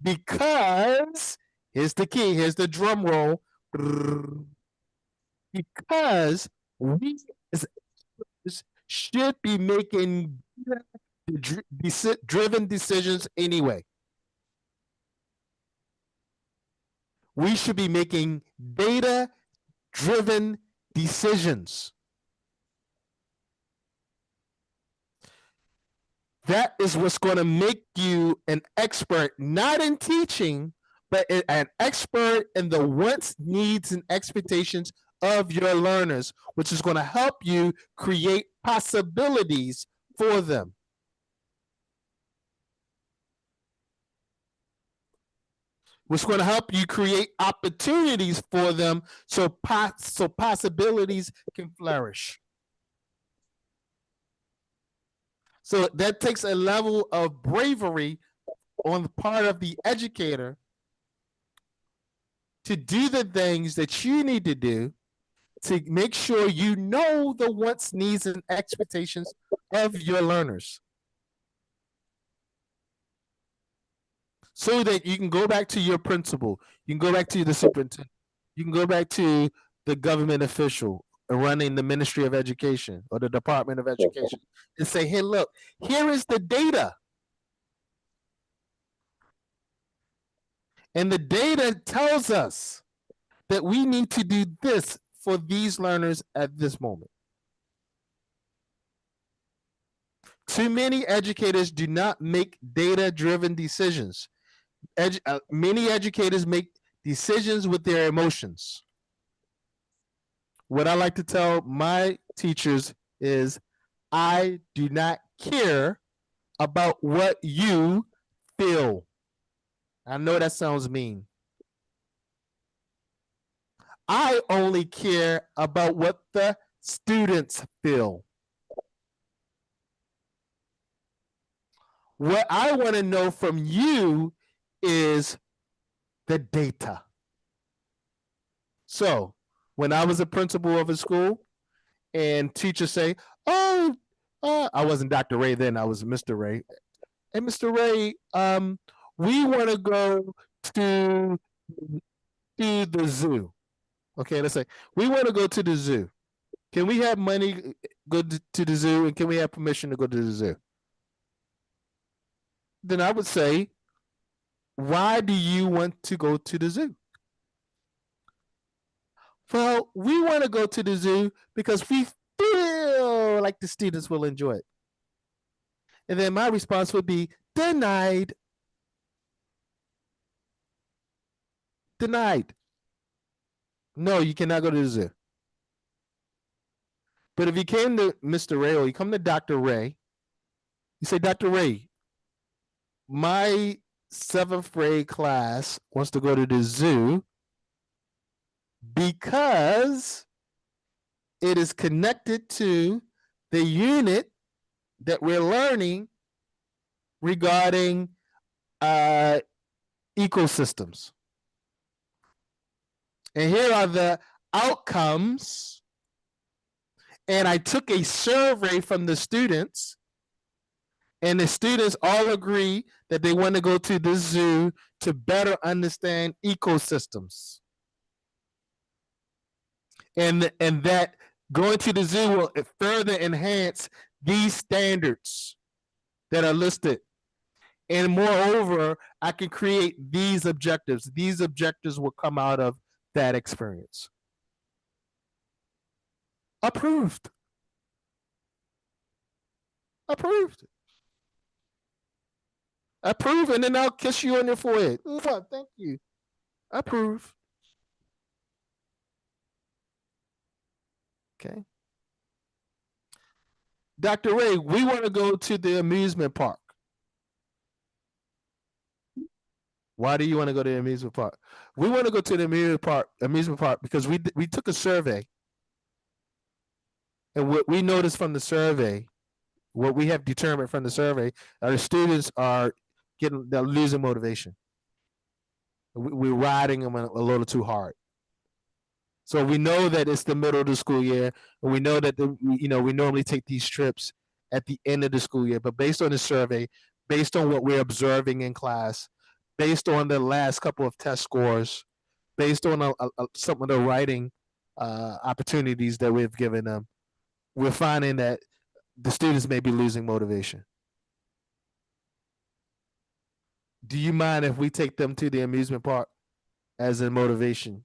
Because here's the key, here's the drum roll. Because we as should be making driven decisions anyway. We should be making data driven decisions. That is what's going to make you an expert, not in teaching, but an expert in the wants, needs, and expectations of your learners, which is going to help you create possibilities for them. Which is going to help you create opportunities for them so possibilities can flourish. So that takes a level of bravery on the part of the educator to do the things that you need to do to make sure you know the wants, needs, and expectations of your learners. So that you can go back to your principal, you can go back to the superintendent, you can go back to the government official running the Ministry of Education or the Department of Education and say, hey, look, here is the data. And the data tells us that we need to do this for these learners at this moment. Too many educators do not make data-driven decisions. Many educators make decisions with their emotions. What I like to tell my teachers is, I do not care about what you feel. I know that sounds mean. I only care about what the students feel. What I want to know from you is the data. So, when I was a principal of a school and teachers say, oh, I wasn't Dr. Ray then, I was Mr. Ray. Hey, Mr. Ray, we want to go to the zoo. Okay, let's say we want to go to the zoo. Can we have money go to the zoo, and can we have permission to go to the zoo? Then I would say, why do you want to go to the zoo? Well, we want to go to the zoo because we feel like the students will enjoy it. And then my response would be, denied. Denied. No, you cannot go to the zoo. But if you came to Mr. Ray or you come to Dr. Ray, you say, Dr. Ray, my seventh grade class wants to go to the zoo because it is connected to the unit that we're learning regarding ecosystems. And here are the outcomes. And I took a survey from the students, and the students all agree that they want to go to the zoo to better understand ecosystems. And that going to the zoo will further enhance these standards that are listed. And moreover, I can create these objectives. These objectives will come out of that experience. Approved. Approved. Approve, and then I'll kiss you on your forehead. Thank you. Approve. Okay. Dr. Ray, we want to go to the amusement park. Why do you want to go to the amusement park? We want to go to the amusement park because we took a survey, and what we noticed from the survey, what we have determined from the survey, our students they're losing motivation. We're riding them a little too hard. So we know that it's the middle of the school year, and we know that we normally take these trips at the end of the school year. But based on the survey, based on what we're observing in class, based on the last couple of test scores, based on some of the writing opportunities that we've given them, we're finding that the students may be losing motivation. Do you mind if we take them to the amusement park as a motivation?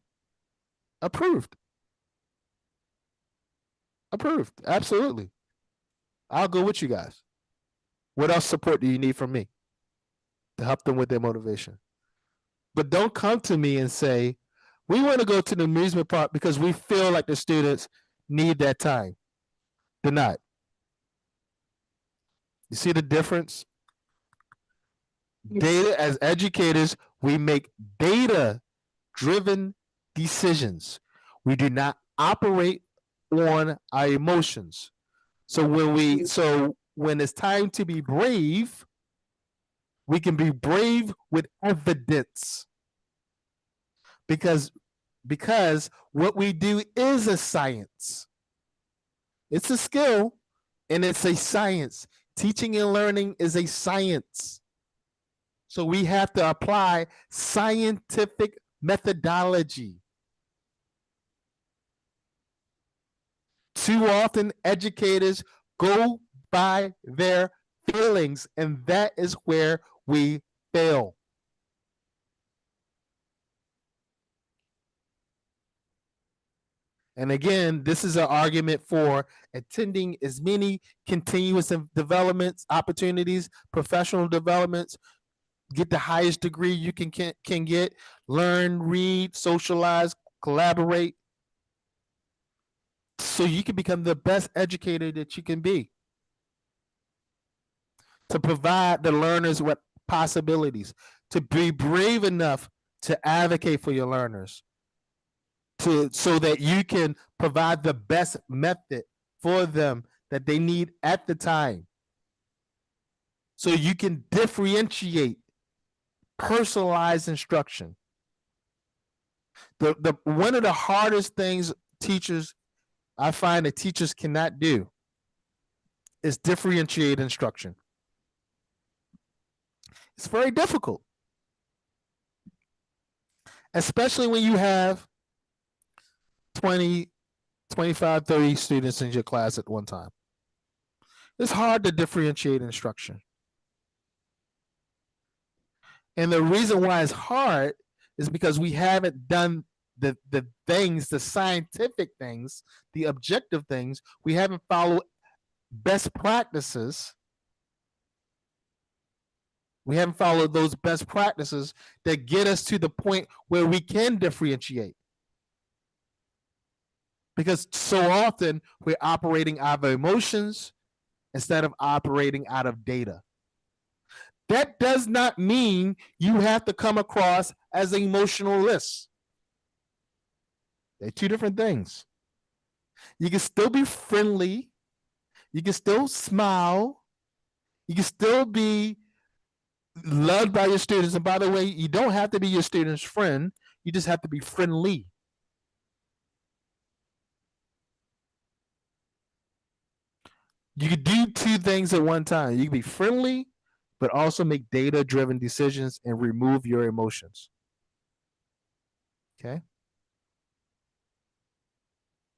Approved. Approved. Absolutely. I'll go with you guys. What else support do you need from me to help them with their motivation? But don't come to me and say, we want to go to the amusement park because we feel like the students need that time. They're not. You see the difference? Data, as educators, we make data driven decisions. We do not operate on our emotions. So when it's time to be brave, we can be brave with evidence. Because what we do is a science. It's a skill and it's a science. Teaching and learning is a science. So we have to apply scientific methodology. Too often, educators go by their feelings, and that is where we fail. And again, this is an argument for attending as many continuous developments, opportunities, professional developments, get the highest degree you can get, learn, read, socialize, collaborate, so you can become the best educator that you can be. To provide the learners with possibilities, to be brave enough to advocate for your learners, so that you can provide the best method for them that they need at the time. So you can differentiate personalized instruction. The one of the hardest things I find that teachers cannot do is differentiate instruction. It's very difficult, especially when you have 20, 25, 30 students in your class at one time. It's hard to differentiate instruction. And the reason why it's hard is because we haven't done the things, the scientific things, the objective things. We haven't followed best practices. We haven't followed those best practices that get us to the point where we can differentiate. Because so often we're operating out of emotions instead of operating out of data. That does not mean you have to come across as an emotionalist. They're two different things. You can still be friendly. You can still smile. You can still be loved by your students. And by the way, you don't have to be your student's friend. You just have to be friendly. You can do two things at one time. You can be friendly, but also make data-driven decisions and remove your emotions. Okay?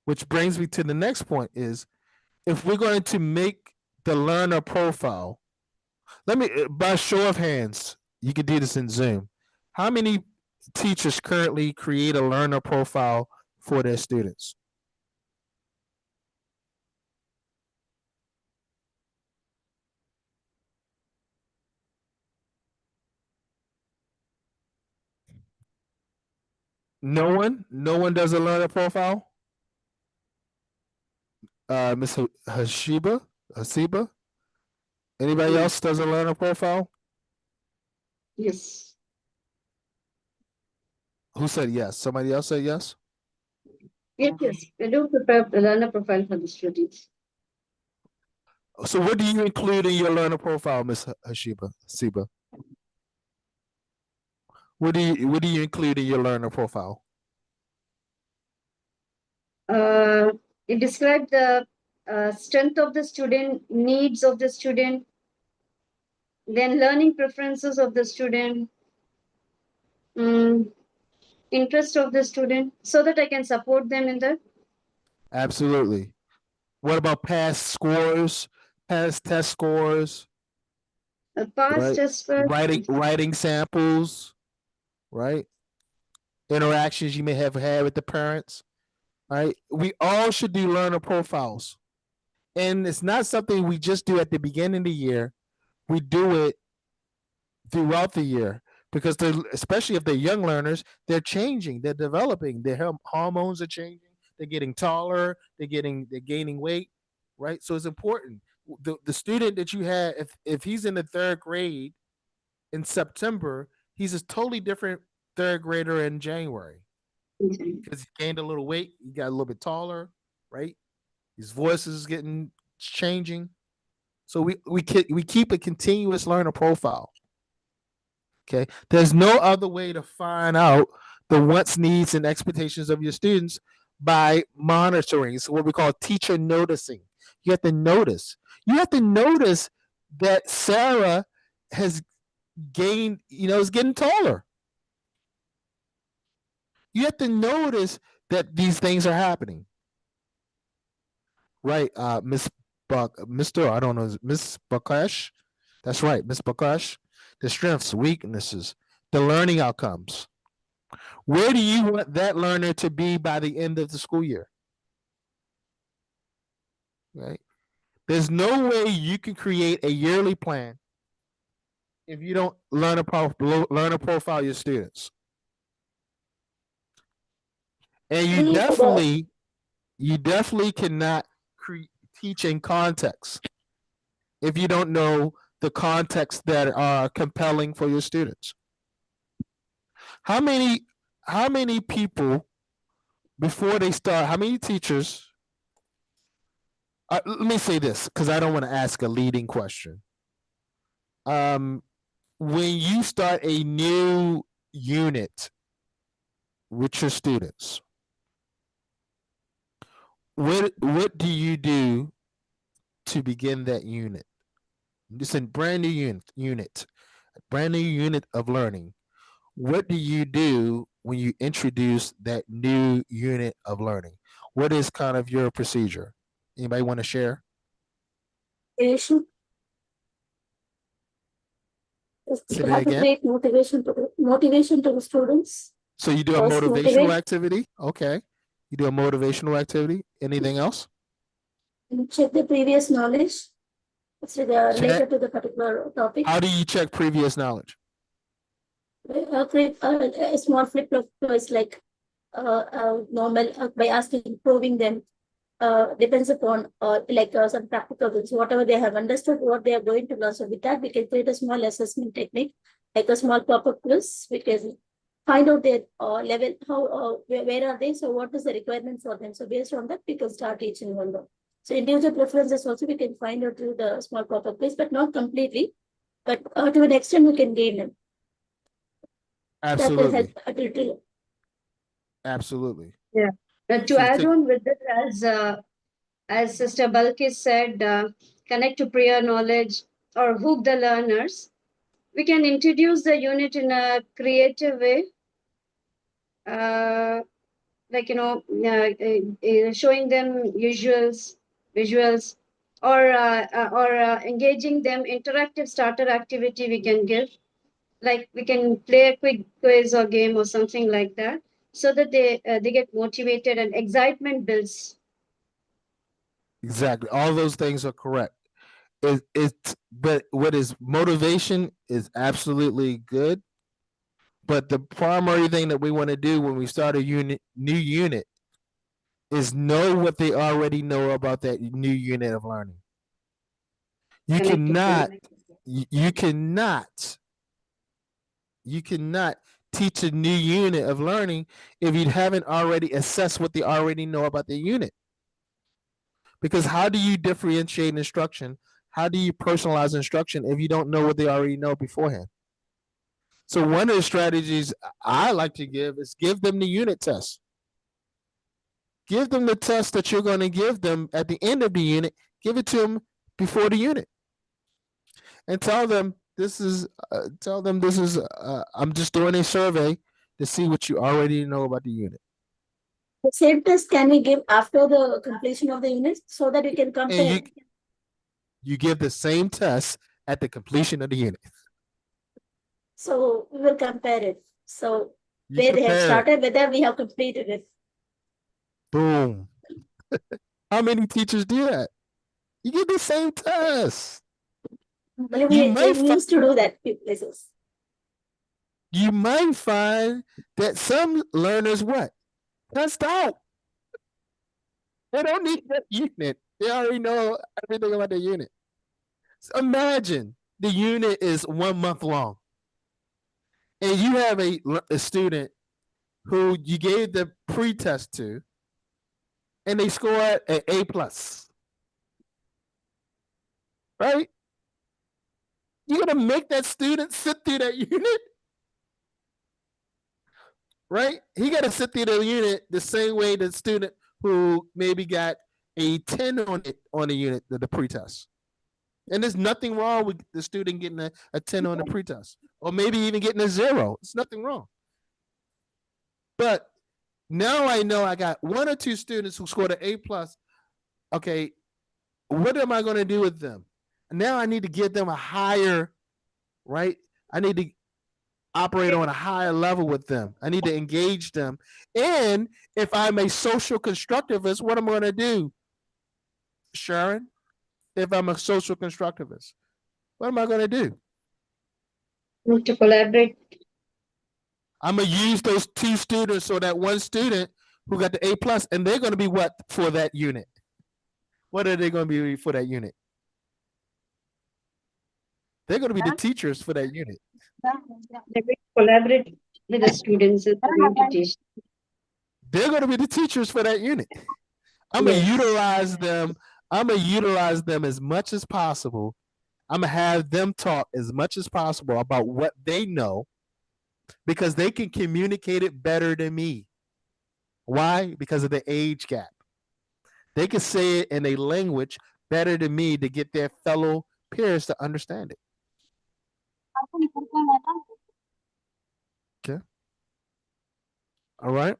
Which brings me to the next point is, if we're going to make the learner profile, let me, by show of hands, you can do this in Zoom. How many teachers currently create a learner profile for their students? No one. No one does a learner profile. Miss Hasiba. Anybody else does a learner profile? Yes. Who said yes? Somebody else said yes. Yes, yes. We do prepare a learner profile for the students. So, what do you include in your learner profile, Miss Hasiba? What do you include in your learner profile? Uh, it describes the strength of the student, needs of the student, then learning preferences of the student, mm, interest of the student, so that I can support them in the Absolutely. What about past scores, past test scores, past right? test for. Writing samples, right? Interactions you may have had with the parents, right? We all should do learner profiles. And it's not something we just do at the beginning of the year. We do it throughout the year because especially if they're young learners, they're changing, they're developing, their hormones are changing, they're getting taller, they're gaining weight, right? So it's important. The student that you had, if he's in the third grade in September, he's a totally different third grader in January because he gained a little weight, he got a little bit taller, right? His voice is getting changing. So we keep a continuous learner profile. Okay. There's no other way to find out the wants, needs, and expectations of your students by monitoring. So what we call teacher noticing. You have to notice. You have to notice that Sarah has gained, is getting taller. You have to notice that these things are happening. Right, Mr. I don't know, Miss Bakash. That's right, Miss Bakash. The strengths, weaknesses, the learning outcomes. Where do you want that learner to be by the end of the school year? Right. There's no way you can create a yearly plan if you don't learn a profile your students, and you Actually, for the definitely cannot teach in context if you don't know the context that are compelling for your students. How many how many people before they start? How many teachers? Let me say this because I don't want to ask a leading question. Um, when you start a new unit with your students, what do you do to begin that unit? It's a brand new brand new unit of learning. What do you do when you introduce that new unit of learning? What is kind of your procedure? Anybody want to share? motivation, Say we that have to again. create motivation to the students. So you do a First, motivational motivate activity. Okay. You do a motivational activity. Anything else? and check the previous knowledge. It's Check. related to the particular topic. How do you check previous knowledge? Create a small flip of choice like normal by asking, proving them. Depends upon some practical things, whatever they have understood, what they are going to learn. So with that, we can create a small assessment technique, like a small pop-up quiz. We can find out their level, how where are they? So what is the requirement for them? So based on that, we can start teaching one. So individual preferences also we can find out through the small pop-up quiz, but not completely. But to an extent, we can gain them. That will help Absolutely. a little. Absolutely. Yeah. To So you add take on with this, as Sister Balkis said, connect to prior knowledge or hook the learners. We can introduce the unit in a creative way, uh, like showing them visuals, or engaging them interactive starter activity we can give. like we can play a quick quiz or game or something like that, so that they get motivated and excitement builds. Exactly. All those things are correct. But what is motivation is absolutely good. But the primary thing that we want to do when we start a new unit, is know what they already know about that new unit of learning. You Connect to cannot, point. you cannot, you cannot teach a new unit of learning if you haven't already assessed what they already know about the unit. Because how do you differentiate instruction? How do you personalize instruction if you don't know what they already know beforehand? So one of the strategies I like to give is give them the unit test. Give them the test that you're going to give them at the end of the unit. Give it to them before the unit, and tell them this is I'm just doing a survey to see what you already know about the unit, The same test can we give after the completion of the unit so that we can and compare? you give the same test at the completion of the unit. So we will compare it. So You where they have compare it. started, whether we have completed it. Boom. How many teachers do that? You get the same test. You might We find used to do that few places. you might find that some learners what test out. They don't need that unit. They already know everything about the unit. So imagine the unit is 1 month long, and you have a student who you gave the pre-test to, and they scored an A+. Right? You're gonna make that student sit through that unit, right? He got to sit through the unit the same way the student who maybe got a 10 on the unit, the pre-test. And there's nothing wrong with the student getting a 10 on the pre-test, or maybe even getting a 0. It's nothing wrong. But now I know I got 1 or 2 students who scored an A+. Okay, what am I going to do with them? Now I need to give them a higher, right? I need to operate on a higher level with them. I need to engage them. And if I'm a social constructivist, what am I going to do, Sharon? If I'm a social constructivist, what am I going to do? To collaborate. I'm going to use those 2 students, so that 1 student who got the A+, and they're going to be what for that unit? What are they going to be for that unit? They're going to be the teachers for that unit. They're going to collaborate with the students that they're going to teach. They're going to be the teachers for that unit. I'm going to Yes. utilize them. I'm going to utilize them as much as possible. I'm going to have them talk as much as possible about what they know, because they can communicate it better than me. Why? Because of the age gap. They can say it in a language better than me to get their fellow peers to understand it. Okay. All right.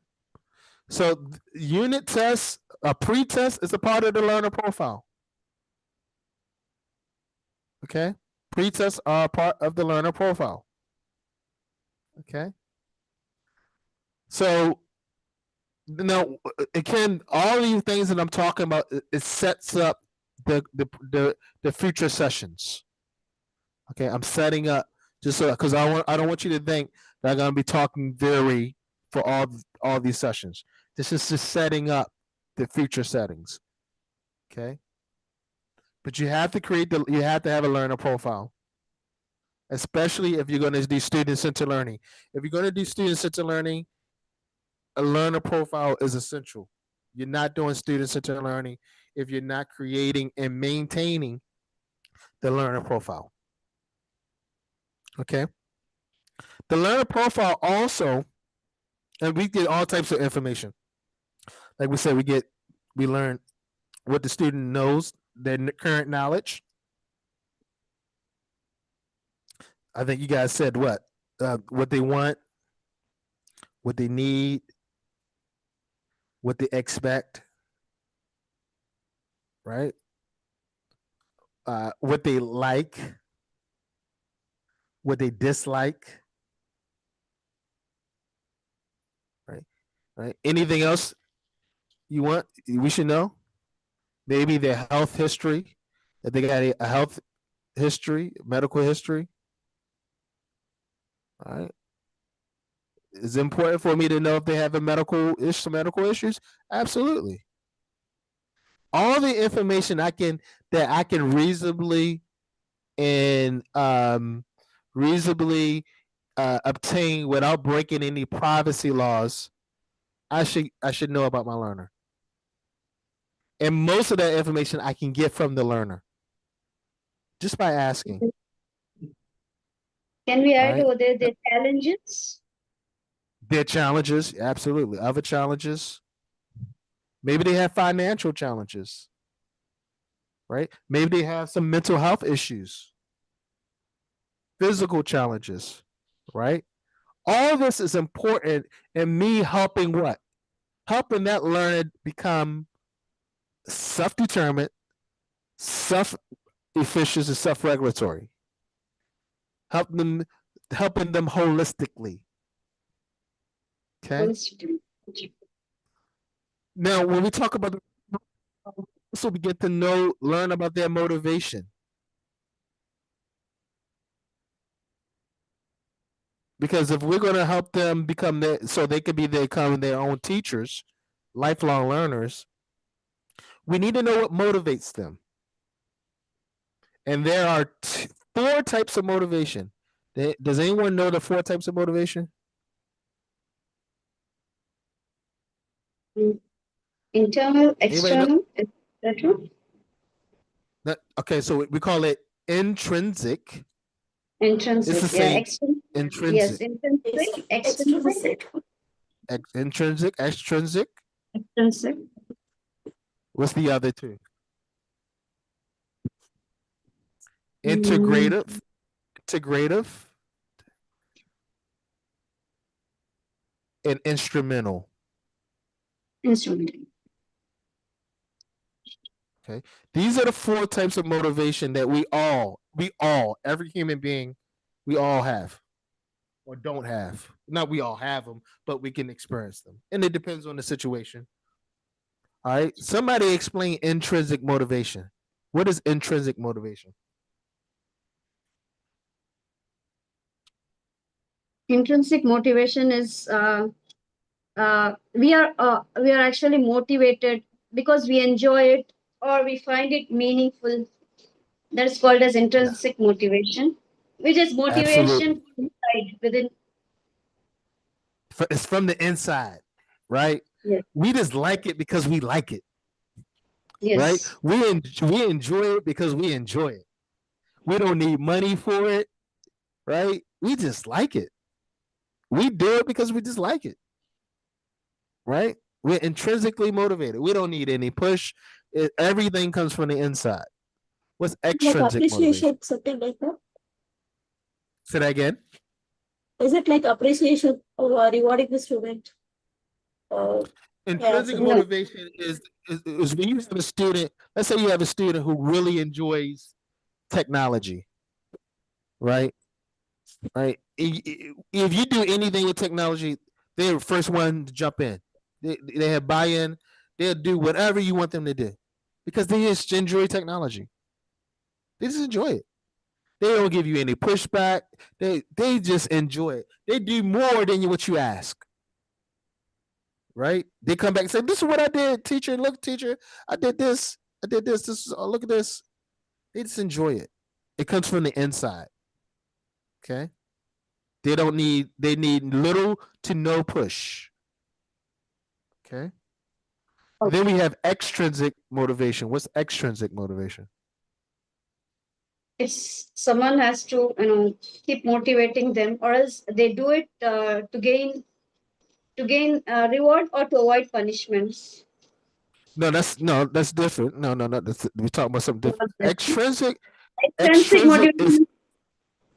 So unit tests, a pre-test is a part of the learner profile. Okay. Pre-tests are a part of the learner profile. Okay. So now, again, all these things that I'm talking about, it sets up the future sessions. Okay, I'm setting up just so, because I don't want you to think that I'm gonna be talking very for all these sessions. This is just setting up the future settings. Okay, but you have to have a learner profile, especially if you're going to do student centered learning. If you're going to do student centered learning, a learner profile is essential. You're not doing student centered learning if you're not creating and maintaining the learner profile. Okay. The learner profile also, and we get all types of information. Like we said, we learn what the student knows, their current knowledge. I think you guys said what they want, what they need, what they expect, right? What they like, what they dislike, right? Right. Anything else you want? We should know. Maybe their health history. If they got a health history, medical history. All right. Is it important for me to know if they have a medical issues? Absolutely. All the information I can and reasonably obtain without breaking any privacy laws, I should know about my learner. And most of that information I can get from the learner just by asking. Can we All add right. over there the challenges? Their challenges, absolutely. Other challenges. Maybe they have financial challenges, right? Maybe they have some mental health issues, physical challenges, right? All this is important in me helping what? Helping that learner become self-determined, self-efficient, and self-regulatory. Help them, helping them holistically. Okay. Now, when we talk about so we get to learn about their motivation. Because if we're going to help them become so they could become their own teachers, lifelong learners, we need to know what motivates them. And there are four types of motivation. Does anyone know the four types of motivation? Internal, Anybody know? external, is that true? Okay, so we call it intrinsic. It's Intrinsic, the yeah, same. extrinsic. Yes, Intrinsic. intrinsic, extrinsic, Intrinsic, extrinsic. extrinsic. What's the other two? Mm, Integrative, and instrumental. instrument. Okay. These are the four types of motivation that every human being, we all have or don't have. Not we all have them, but we can experience them. And it depends on the situation. All right. Somebody explain intrinsic motivation. What is intrinsic motivation? Intrinsic motivation is we are actually motivated because we enjoy it or we find it meaningful. That's called as Yeah, intrinsic motivation, which is absolutely. motivation inside within. It's from the inside, right? Yes. We just like it because we like it, right? Yes. We enjoy it because we enjoy it. We don't need money for it, right? We just like it. We do it because we just like it, right? We're intrinsically motivated. We don't need any push. Everything comes from the inside. What's Like extrinsic motivation? appreciation, something like that. Say that again. Is it like appreciation or rewarding the student? Yeah, Intrinsic something. No. motivation is when you have a student. Let's say you have a student who really enjoys technology, right? Right. If you do anything with technology, they're the first one to jump in. They have buy-in. They'll do whatever you want them to do because they just enjoy technology. They just enjoy it. They don't give you any pushback. They just enjoy it. They do more than what you ask. Right? They come back and say, "This is what I did, teacher. Look, teacher, I did this. I did this. This is look at this." They just enjoy it. It comes from the inside. Okay. They need little to no push. Okay. Then we have extrinsic motivation. What's extrinsic motivation? It's someone has to keep motivating them, or else they do it to gain reward or to avoid punishments. That's different. No. We're talking about something different. Extrinsic Extrinsic is motivation.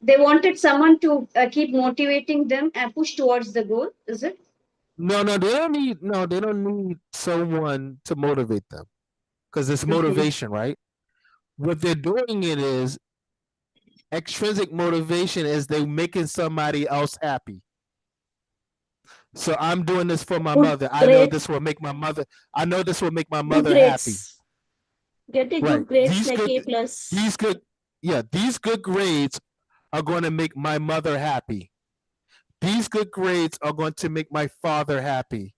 They wanted someone to keep motivating them and push towards the goal. Is it? they don't need someone to motivate them because it's Okay. motivation, right? What they're doing it is Extrinsic motivation is they making somebody else happy. So I'm doing this for my Good mother. I know grades, this will make my mother. I know this will make my good mother happy. grades. Getting Right. good grades like A plus. These good, yeah, these good grades are going to make my mother happy. These good grades are going to make my father happy.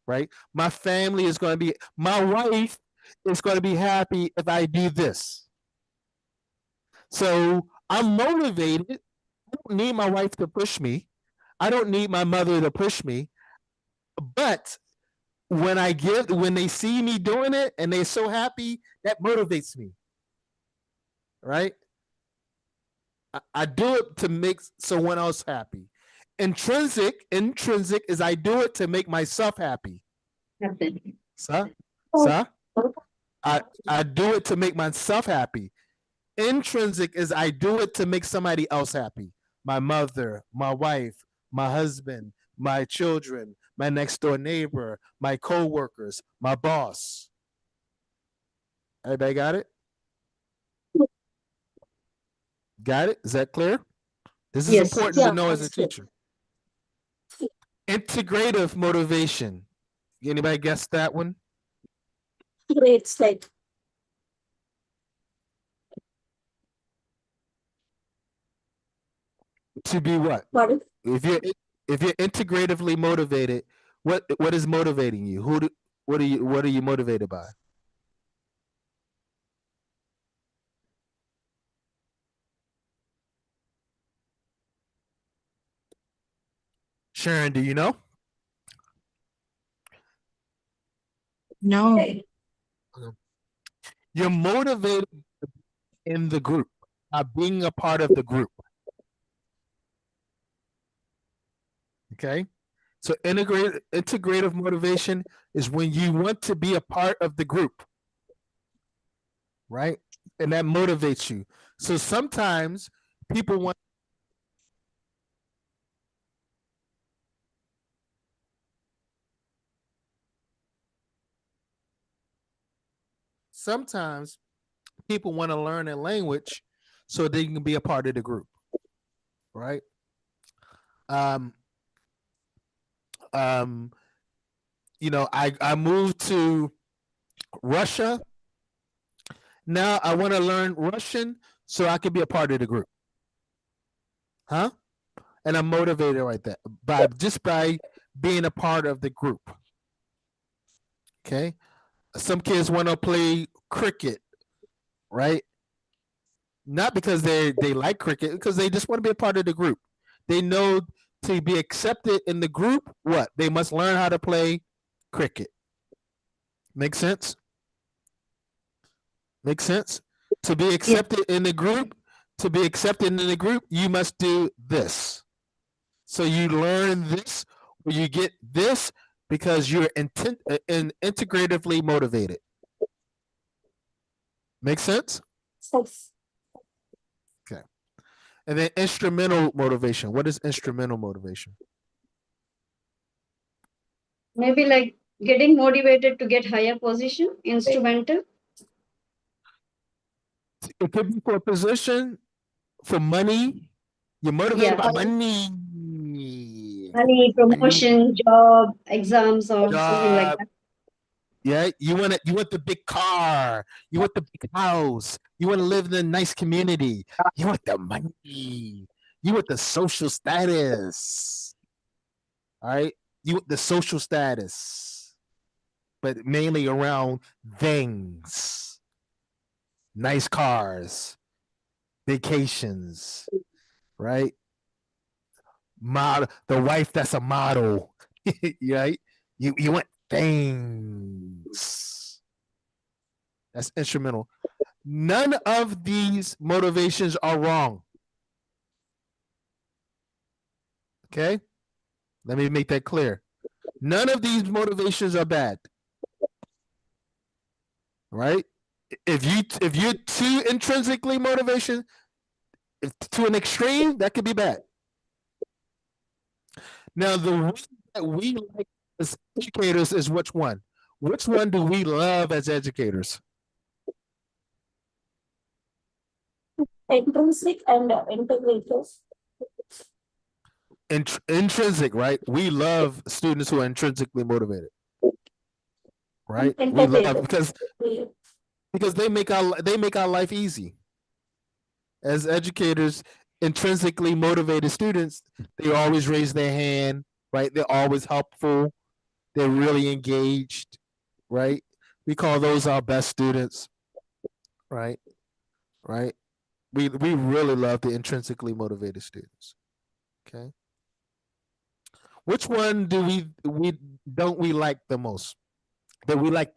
Right. My family is going to be. My wife is going to be happy if I do this. So I'm motivated. I don't need my wife to push me. I don't need my mother to push me. But when they see me doing it and they're so happy, that motivates me. Right? I do it to make someone else happy. Intrinsic is I do it to make myself happy. Happen. Sir? Sir? I do it to make myself happy. Intrinsic is I do it to make somebody else happy. My mother, my wife, my husband, my children, my next door neighbor, my co-workers, my boss. Everybody got it? Got it? Is that clear? This is Yes. important to Yeah, know as a that's good. teacher. Integrative motivation. Anybody guess that one? Grades like To be what? what? If you're integratively motivated, what is motivating you? What are you motivated by? Sharon, do you know? No. You're motivated in the group, being a part of the group. Okay. So integrative motivation is when you want to be a part of the group, right? And that motivates you. So sometimes people want sometimes people want to learn a language so they can be a part of the group, right? Um, um, I moved to Russia. Now I want to learn Russian so I can be a part of the group, huh? And I'm motivated right there by being a part of the group. Okay, some kids want to play cricket, right? Not because they like cricket, because they just want to be a part of the group. They know to be accepted in the group, what they must learn how to play cricket. Make sense? Make sense? To be Yes. accepted in the group, you must do this. So you learn this, or you get this because you're integratively motivated. Make sense? Yes. Okay. And then instrumental motivation. What is instrumental motivation? Maybe like getting motivated to get higher position, instrumental. It could be for a position, for money. You're motivated Yeah. by money. Money, Money, promotion, job, exams, or something like job. that. Yeah, you want the big car. You want the big house. You want to live in a nice community. You want the money. You want the social status. All right. You want the social status, but mainly around things, nice cars, vacations, right? Model, the wife that's a model, right? You want things. That's instrumental. None of these motivations are wrong. Okay? Let me make that clear. None of these motivations are bad. Right? If you're too intrinsically motivation to an extreme, that could be bad. Now the one that we like as educators is which one? Which one do we love as educators? intrinsic and integrated. Intrinsic, right? We love students who are intrinsically motivated, And right? We love integrated. because they make our life easy. As educators, intrinsically motivated students, they always raise their hand, right? They're always helpful. They're really engaged, right? We call those our best students, right? Right? We really love the intrinsically motivated students. Okay. Which one do we don't we like the most? That we like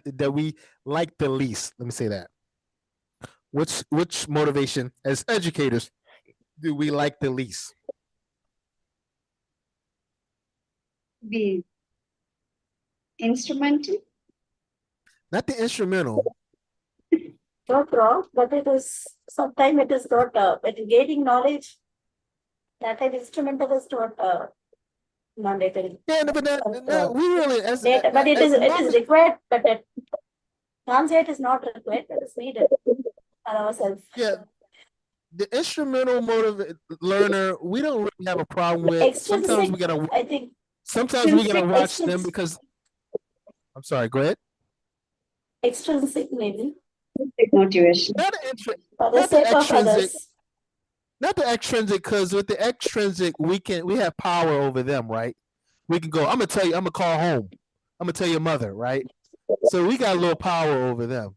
the least. Let me say that. Which motivation as educators do we like the least? Be instrumental. Not the instrumental. Not wrong, but it is sometimes it is not but gaining knowledge. That an instrumental is not mandatory. Yeah, no, but we really Data, but it as is long as required, but it can't say it is not required, it is needed for ourselves. yeah, the instrumental motive learner, we don't really have a problem with. Extrinsic, I think Sometimes we gotta watch them extrinsic, because I'm sorry, go ahead. extrinsic maybe Motivation. Not the intri- for the not the sake of extrinsic, others. not the extrinsic, because with the extrinsic, we have power over them, right? We can go, I'm gonna tell you, I'm gonna call home. I'm gonna tell your mother, right? So we got a little power over them,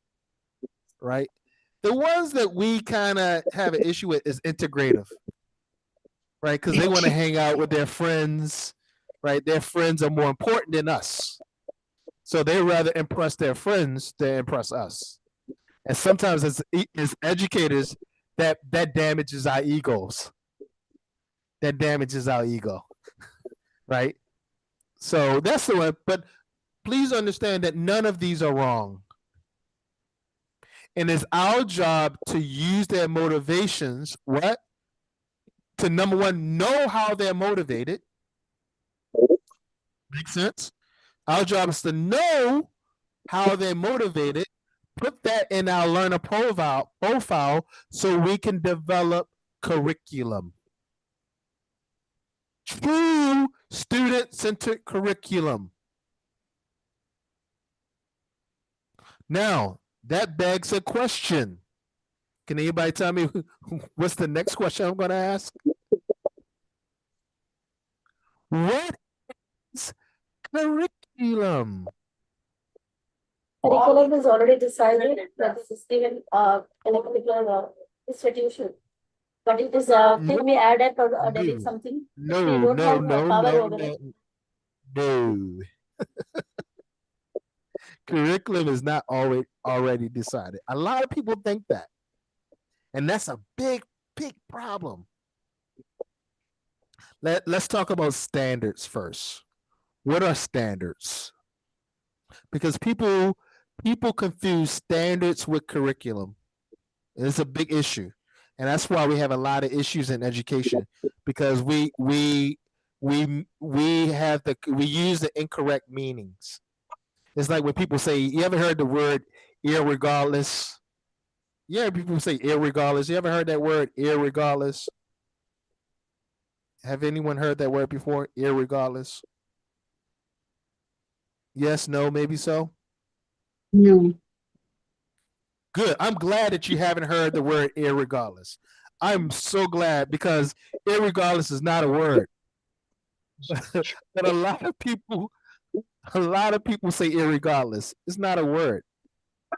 right? The ones that we kind of have an issue with is integrative, right? Because they want to hang out with their friends, right? Their friends are more important than us. So they rather impress their friends than impress us. And sometimes as educators, that damages our egos. That damages our ego, right? So that's the one. But please understand that none of these are wrong. And it's our job to use their motivations, what? To number one, know how they're motivated. Makes sense? Our job is to know how they're motivated, put that in our learner profile so we can develop curriculum. True student-centered curriculum. Now, that begs a question. Can anybody tell me what's the next question I'm going to ask? What is curriculum? Curriculum is already decided that this is given in a particular institution. But it is can be added or delete No, something. We no, don't no, have no, power no, over no, it. no. Curriculum is not already decided. A lot of people think that. And that's a big, big problem. Let's talk about standards first. What are standards? Because people confuse standards with curriculum. It's a big issue. And that's why we have a lot of issues in education because we use the incorrect meanings. It's like when people say, you ever heard the word irregardless? Yeah, people say irregardless. You ever heard that word irregardless? Have anyone heard that word before? Irregardless? Yes, no, maybe so. No. Good. I'm glad that you haven't heard the word irregardless. I'm so glad because irregardless is not a word. But a lot of people say irregardless. It's not a word,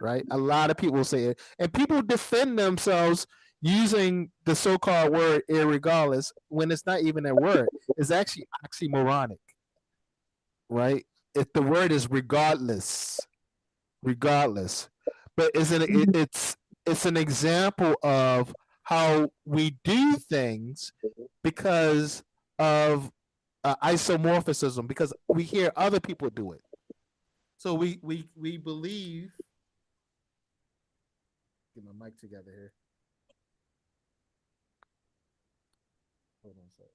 right? A lot of people say it. And people defend themselves using the so-called word irregardless when it's not even a word. It's actually oxymoronic, right? If the word is regardless, but it's an example of how we do things because of isomorphism, because we hear other people do it, so we believe. Get my mic together here. Hold on a sec.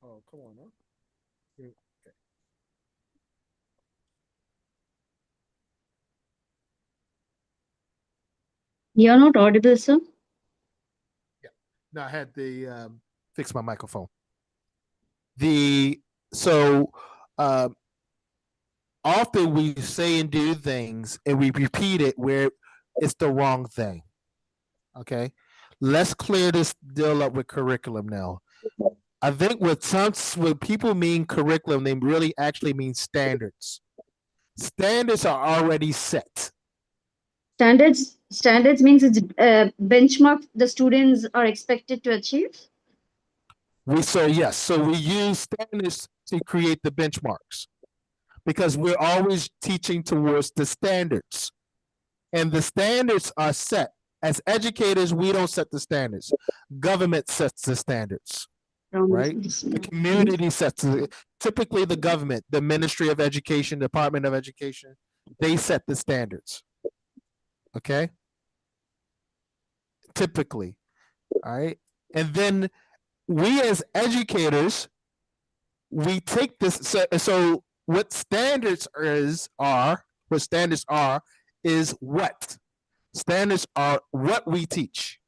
Oh, come on, huh? Okay. You're not audible, sir. No, I had to fix my microphone. The so uh, often we say and do things and we repeat it where it's the wrong thing. Okay, let's clear this deal up with curriculum now. I think when people mean curriculum, they really actually mean standards. Standards are already set. Standards means it's benchmark the students are expected to achieve. So we use standards to create the benchmarks because we're always teaching towards the standards, and the standards are set. As educators, we don't set the standards. Government sets the standards, right? The community sets it. Typically the government, the Ministry of Education, Department of Education, they set the standards. Okay? Typically. All right. And then we as educators, we take this. So what standards is what? Standards are what we teach.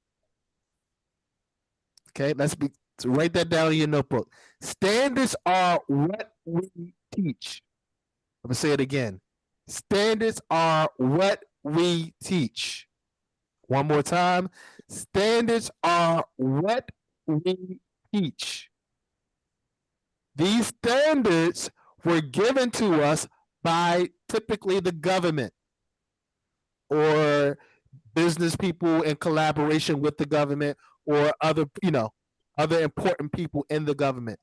Okay, so write that down in your notebook. Standards are what we teach. I'm gonna say it again. Standards are what we teach. One more time. Standards are what we teach. These standards were given to us by typically the government or business people in collaboration with the government or other important people in the government.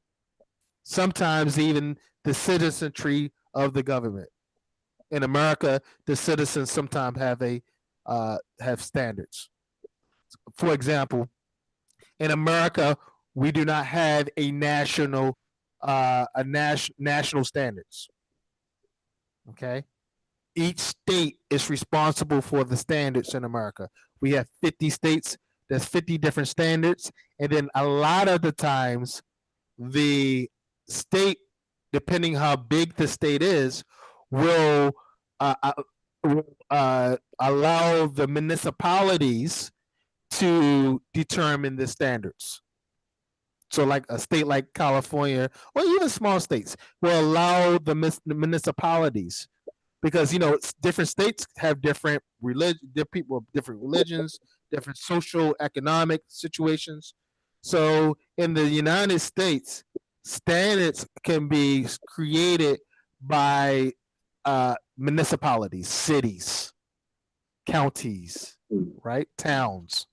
Sometimes even the citizenry of the government. In America, the citizens sometimes have standards. For example, in America, we do not have national standards. Okay, each state is responsible for the standards in America. We have 50 states. There's 50 different standards, and then a lot of the times, the state, depending how big the state is, will uh, uh, allow the municipalities to determine the standards. So, like a state like California, or even small states, will allow the municipalities because different states have different people of different religions, different social economic situations. So in the United States, standards can be created by municipalities, cities, counties, right, towns,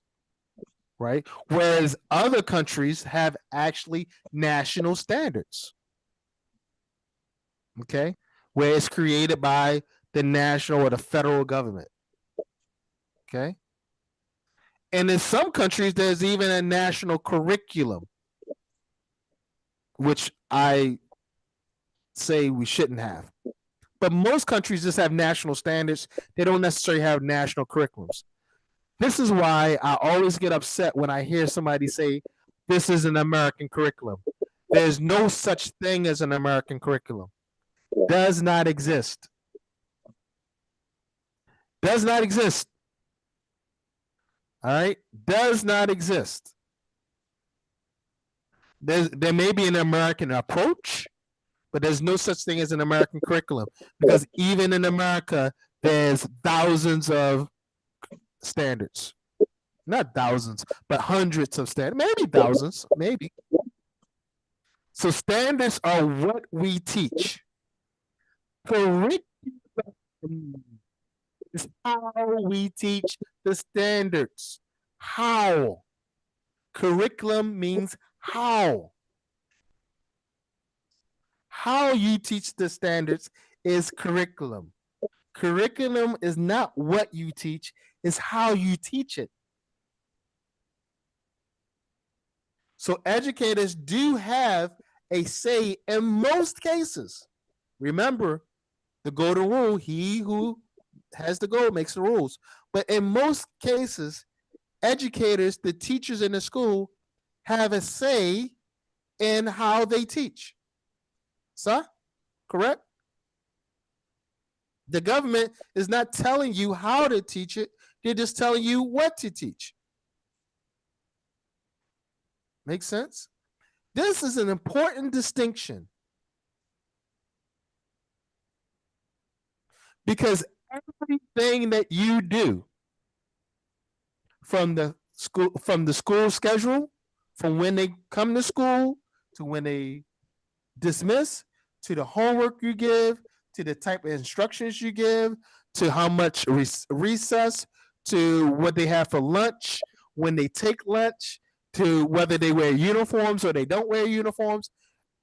right. Whereas other countries have actually national standards. Okay, where it's created by the national or the federal government. Okay. And in some countries, there's even a national curriculum, which I say we shouldn't have. But most countries just have national standards. They don't necessarily have national curriculums. This is why I always get upset when I hear somebody say, this is an American curriculum. There's no such thing as an American curriculum. Does not exist. Does not exist. All right? Does not exist. There may be an American approach, but there's no such thing as an American curriculum because even in America, there's thousands of standards. Not thousands, but hundreds of standards. Maybe thousands, maybe. So standards are what we teach. Curriculum is how we teach the standards. How? Curriculum means how. How you teach the standards is curriculum. Curriculum is not what you teach, it's how you teach it. So educators do have a say in most cases. Remember, the golden rule, he who has the goal makes the rules. But in most cases, educators, the teachers in the school, have a say in how they teach. Sir, correct? The government is not telling you how to teach it. They're just telling you what to teach. Make sense? This is an important distinction because everything that you do from the school schedule, from when they come to school to when they dismiss, to the homework you give, to the type of instructions you give, to how much recess, to what they have for lunch, when they take lunch, to whether they wear uniforms or they don't wear uniforms.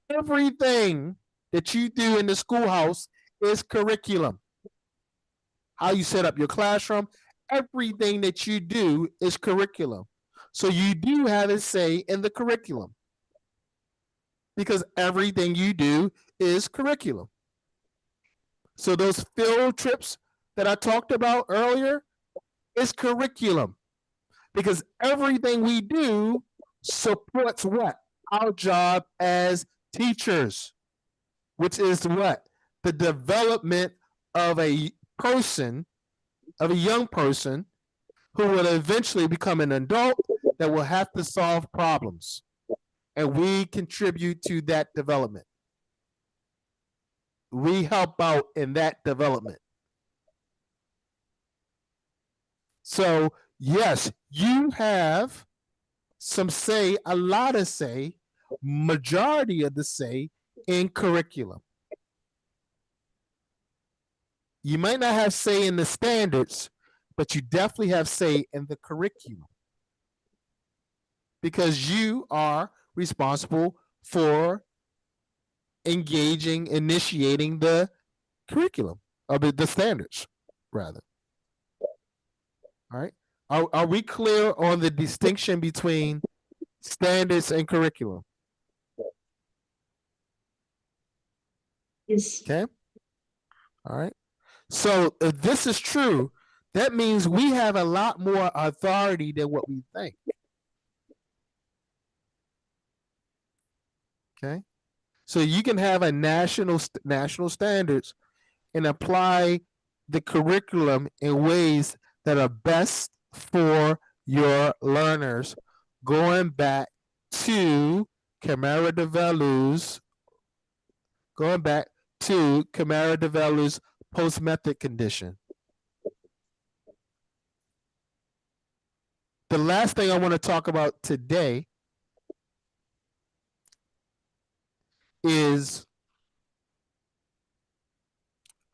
Everything that you do in the schoolhouse is curriculum. How you set up your classroom, everything that you do is curriculum. So you do have a say in the curriculum because everything you do is curriculum. So those field trips that I talked about earlier is curriculum because everything we do supports what? Our job as teachers, which is what? The development of a person, of a young person who will eventually become an adult that will have to solve problems. And we contribute to that development. We help out in that development. So, yes, you have some say, a lot of say, majority of the say in curriculum. You might not have say in the standards, but you definitely have say in the curriculum because you are responsible for engaging, initiating the curriculum or the standards, rather. All right. Are we clear on the distinction between standards and curriculum? Yes. Okay. All right. So if this is true, that means we have a lot more authority than what we think. Okay. So you can have a national standards and apply the curriculum in ways that are best for your learners, going back to Camara de Velu's post-method condition. The last thing I want to talk about today is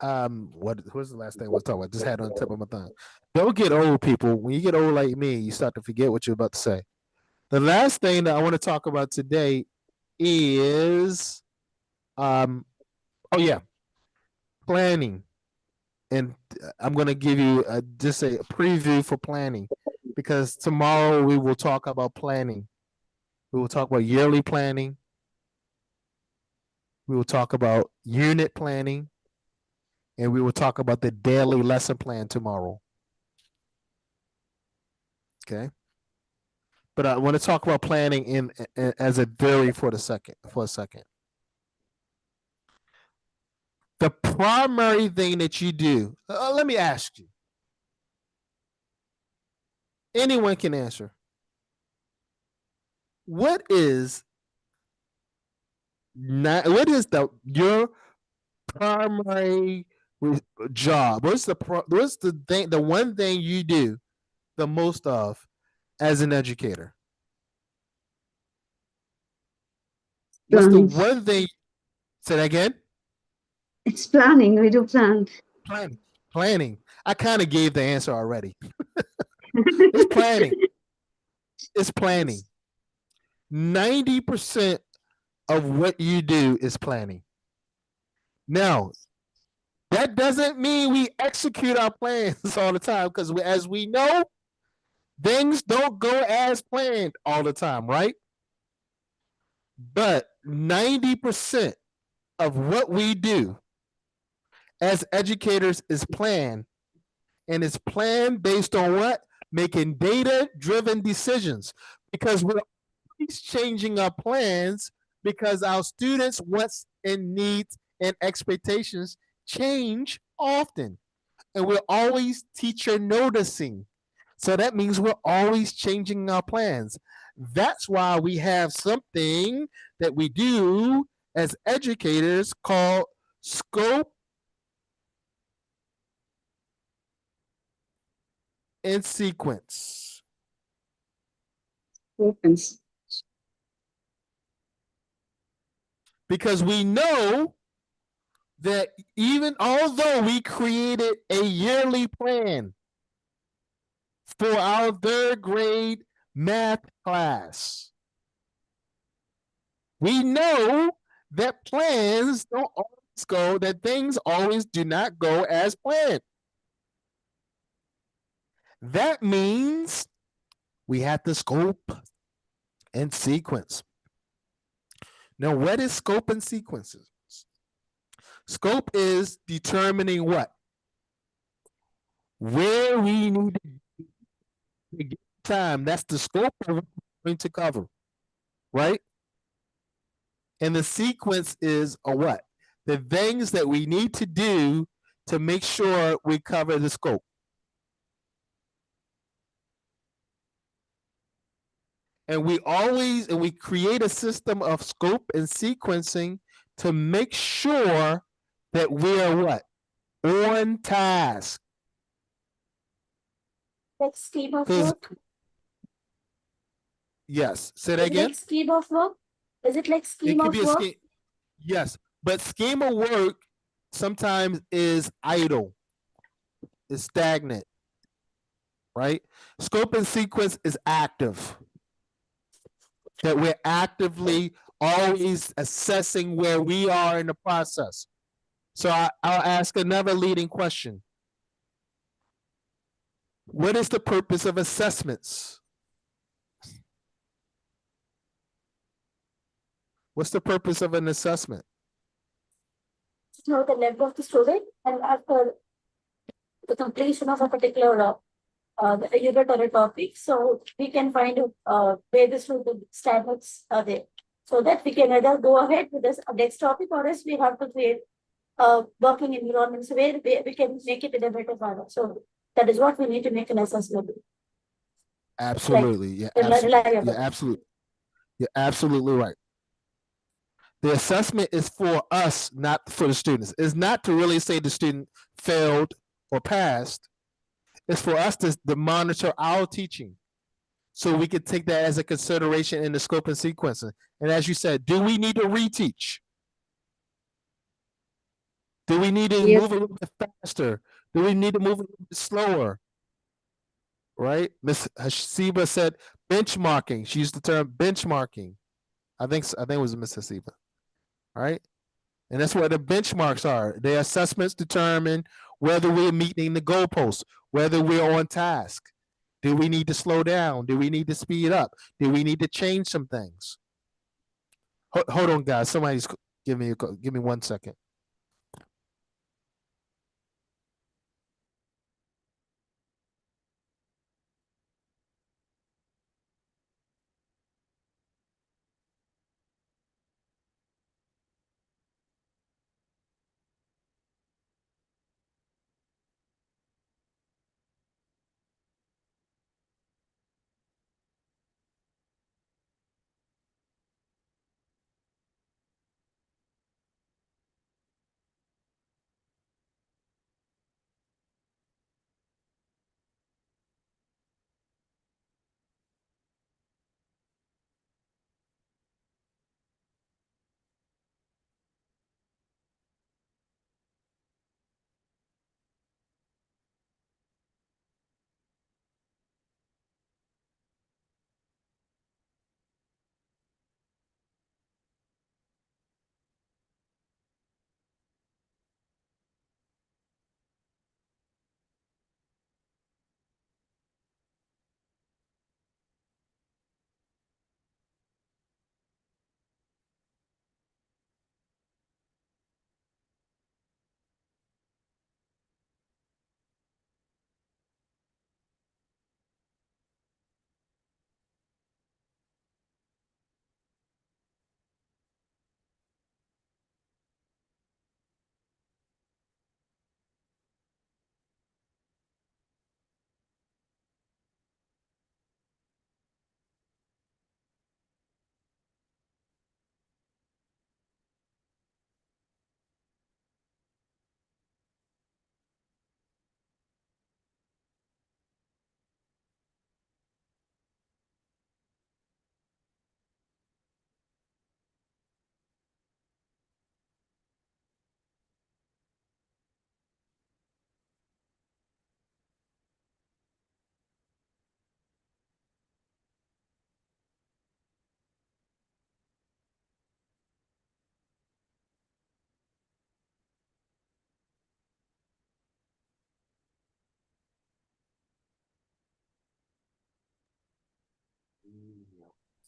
what's the last thing I was talking about? Just had it on the tip of my tongue. Don't get old, people. When you get old like me, you start to forget what you're about to say. The last thing that I want to talk about today is oh yeah, planning. And I'm going to give you just a preview for planning because tomorrow we will talk about planning. We will talk about yearly planning. We will talk about unit planning. And we will talk about the daily lesson plan tomorrow. Okay. But I want to talk about planning in as a theory for a second. The primary thing that you do, let me ask you. Anyone can answer. What is your primary job? What's the one thing you do the most of as an educator? What's the Planning. one thing? Say that again. It's planning. We do plan. Planning. I kind of gave the answer already. It's planning. It's planning. 90% of what you do is planning. Now, that doesn't mean we execute our plans all the time because as we know, things don't go as planned all the time, right? But 90% of what we do as educators is planned, and it's planned based on what? Making data-driven decisions because we're always changing our plans because our students' wants and needs and expectations change often. And we're always teacher noticing So that means we're always changing our plans. That's why we have something that we do as educators called scope and sequence. Opens. Because we know that even although we created a yearly plan for our third grade math class, we know that plans don't always go, that things always do not go as planned. That means we have to scope and sequence. Now, what is scope and sequences? Scope is determining what? Where we need to get time. That's the scope of what we're going to cover, right? And the sequence is a what? The things that we need to do to make sure we cover the scope. And we create a system of scope and sequencing to make sure that we are what? On task. Like scheme of Because work? yes, say that Is it again. like scheme of work? Is it like It scheme could of be a work? scheme. Yes, but scheme of work sometimes is idle, is stagnant, right? Scope and sequence is active. That we're actively always assessing where we are in the process. So I'll ask another leading question. What is the purpose of assessments? What's the purpose of an assessment? To know the level of the student, and after the completion of a particular a unit or a topic, so we can find where the student standards are there. So that we can either go ahead with this next topic, or else we have to create working environments where we can make it in a better manner. So that is what we need to make an assessment. Like Absolutely. reliable. You're absolutely right. The assessment is for us, not for the students. It's not to really say the student failed or passed. It's for us to monitor our teaching so we can take that as a consideration in the scope and sequencing. And as you said, do we need to reteach? Do we need to Yes. move a little bit faster? Do we need to move a little bit slower? Right? Miss Hasiba said benchmarking. She used the term benchmarking. I think it was Miss Hasiba. Right? And that's what the benchmarks are. The assessments determine whether we're meeting the goalposts, whether we're on task. Do we need to slow down? Do we need to speed up? Do we need to change some things? Hold on, guys. Somebody's give me 1 second.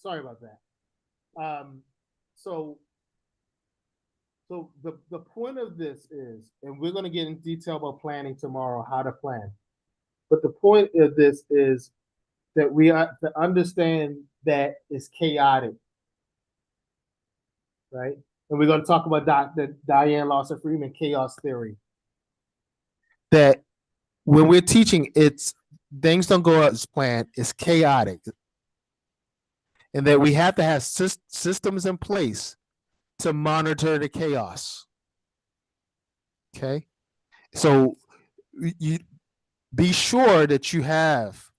Sorry about that. So the point of this is, and we're going to get in detail about planning tomorrow, how to plan. But the point of this is that we are to understand that it's chaotic, right? And we're going to talk about the Diane Lawson Freeman chaos theory. That when we're teaching, it's things don't go as planned. It's chaotic, and that we have to have systems in place to monitor the chaos. Okay, so you be sure that you have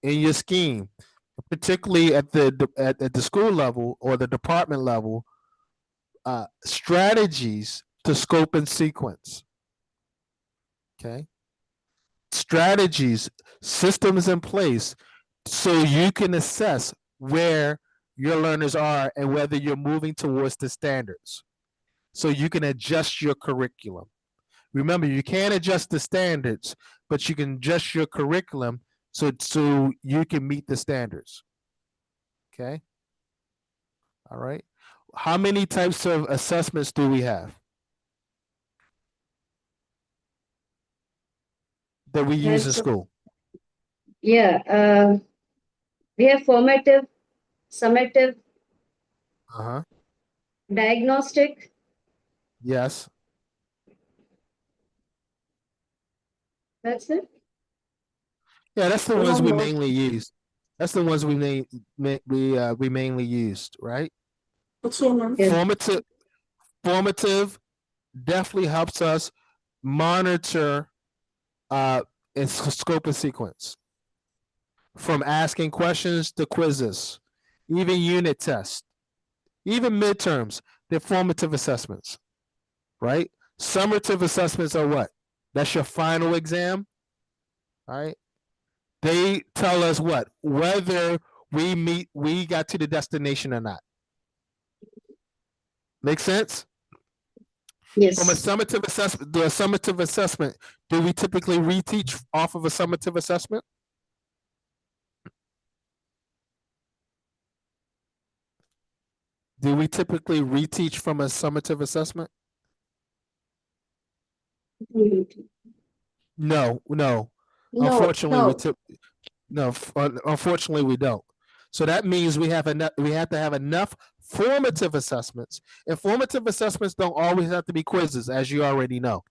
in your scheme, particularly at the school level or the department level, strategies to scope and sequence. Okay, strategies, systems in place, so you can assess where your learners are and whether you're moving towards the standards. So you can adjust your curriculum. Remember, you can't adjust the standards, but you can adjust your curriculum so you can meet the standards. Okay. All right. How many types of assessments do we have that we use in That's school? yeah. We have formative, summative, Uh-huh. diagnostic. Yes. That's it. Yeah, that's the We ones have we more. mainly use. That's the ones we mainly used, right? Achievements. Yeah. Formative definitely helps us monitor its scope and sequence. From asking questions to quizzes, even unit tests, even midterms, they're formative assessments, right? Summative assessments are what? That's your final exam, right? They tell us what? Whether we got to the destination or not. Make sense? From a Yes. summative assessment, do we typically reteach off of a summative assessment? Do we typically reteach from a summative assessment? No, no. No, Unfortunately, no. unfortunately we don't. So that means we have to have enough formative assessments. And formative assessments don't always have to be quizzes, as you already know.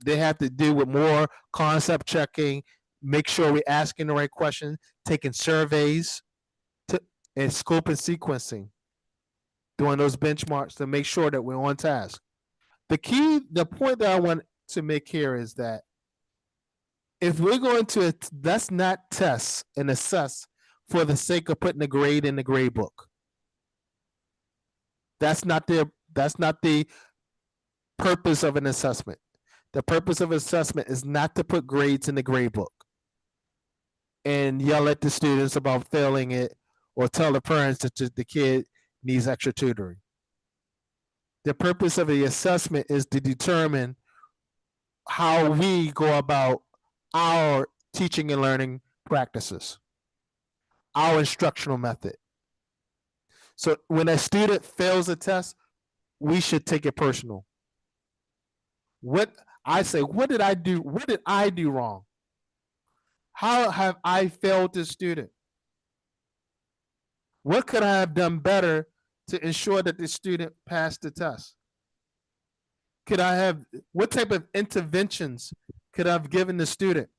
They have to do with more concept checking, make sure we're asking the right question, taking surveys, and scope and sequencing, doing those benchmarks to make sure that we're on task. The point that I want to make here is that if we're going to, let's not test and assess for the sake of putting a grade in the grade book. That's not the purpose of an assessment. The purpose of assessment is not to put grades in the grade book and yell at the students about failing it or tell the parents that the kid needs extra tutoring. The purpose of the assessment is to determine how we go about our teaching and learning practices, our instructional method. So when a student fails a test, we should take it personal. What did I do? What did I do wrong? How have I failed this student? What could I have done better to ensure that the student passed the test? What type of interventions could I have given the student?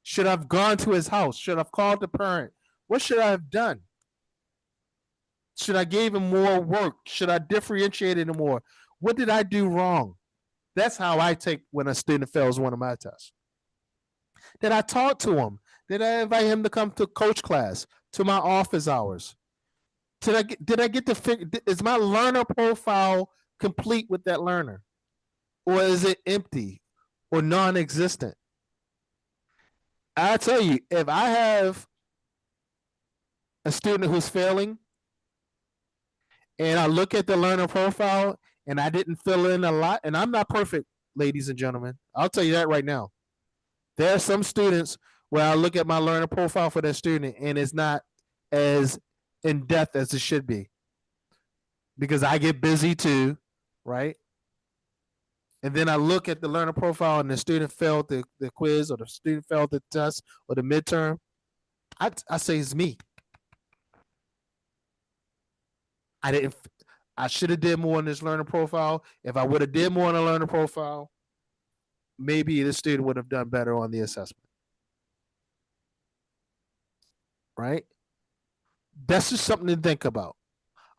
Should I have gone to his house? Should I have called the parent? What should I have done? Should I give him more work? Should I differentiate him more? What did I do wrong? That's how I take when a student fails one of my tests. Did I talk to him? Did I invite him to come to coach class, to my office hours? Did I get to figure, is my learner profile complete with that learner? Or is it empty or non-existent? I tell you, if I have a student who's failing and I look at the learner profile and I didn't fill in a lot, and I'm not perfect, ladies and gentlemen. I'll tell you that right now. There are some students where I look at my learner profile for that student and it's not as in depth as it should be because I get busy too, right? And then I look at the learner profile and the student failed the quiz or the student failed the test or the midterm. I say it's me. I didn't. I should have did more on this learner profile. If I would have did more on the learner profile, maybe the student would have done better on the assessment. Right? That's just something to think about.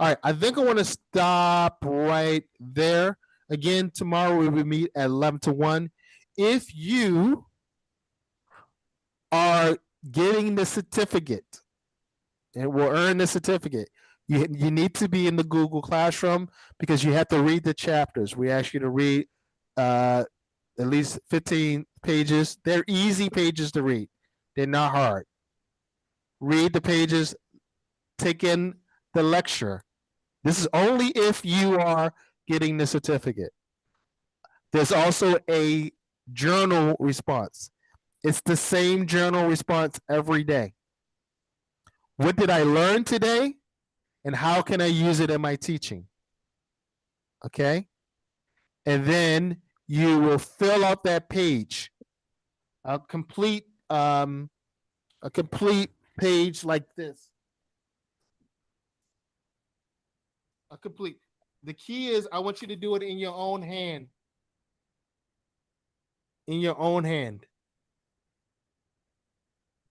All right, I think I want to stop right there. Again, tomorrow we will meet at 11 to 1. If you are getting the certificate and will earn the certificate, you need to be in the Google Classroom because you have to read the chapters. We ask you to read at least 15 pages. They're easy pages to read. They're not hard. Read the pages, take in the lecture. This is only if you are getting the certificate. There's also a journal response. It's the same journal response every day. What did I learn today? And how can I use it in my teaching? Okay. And then you will fill out that page, a complete um, a complete page like this. A complete. The key is I want you to do it in your own hand. In your own hand.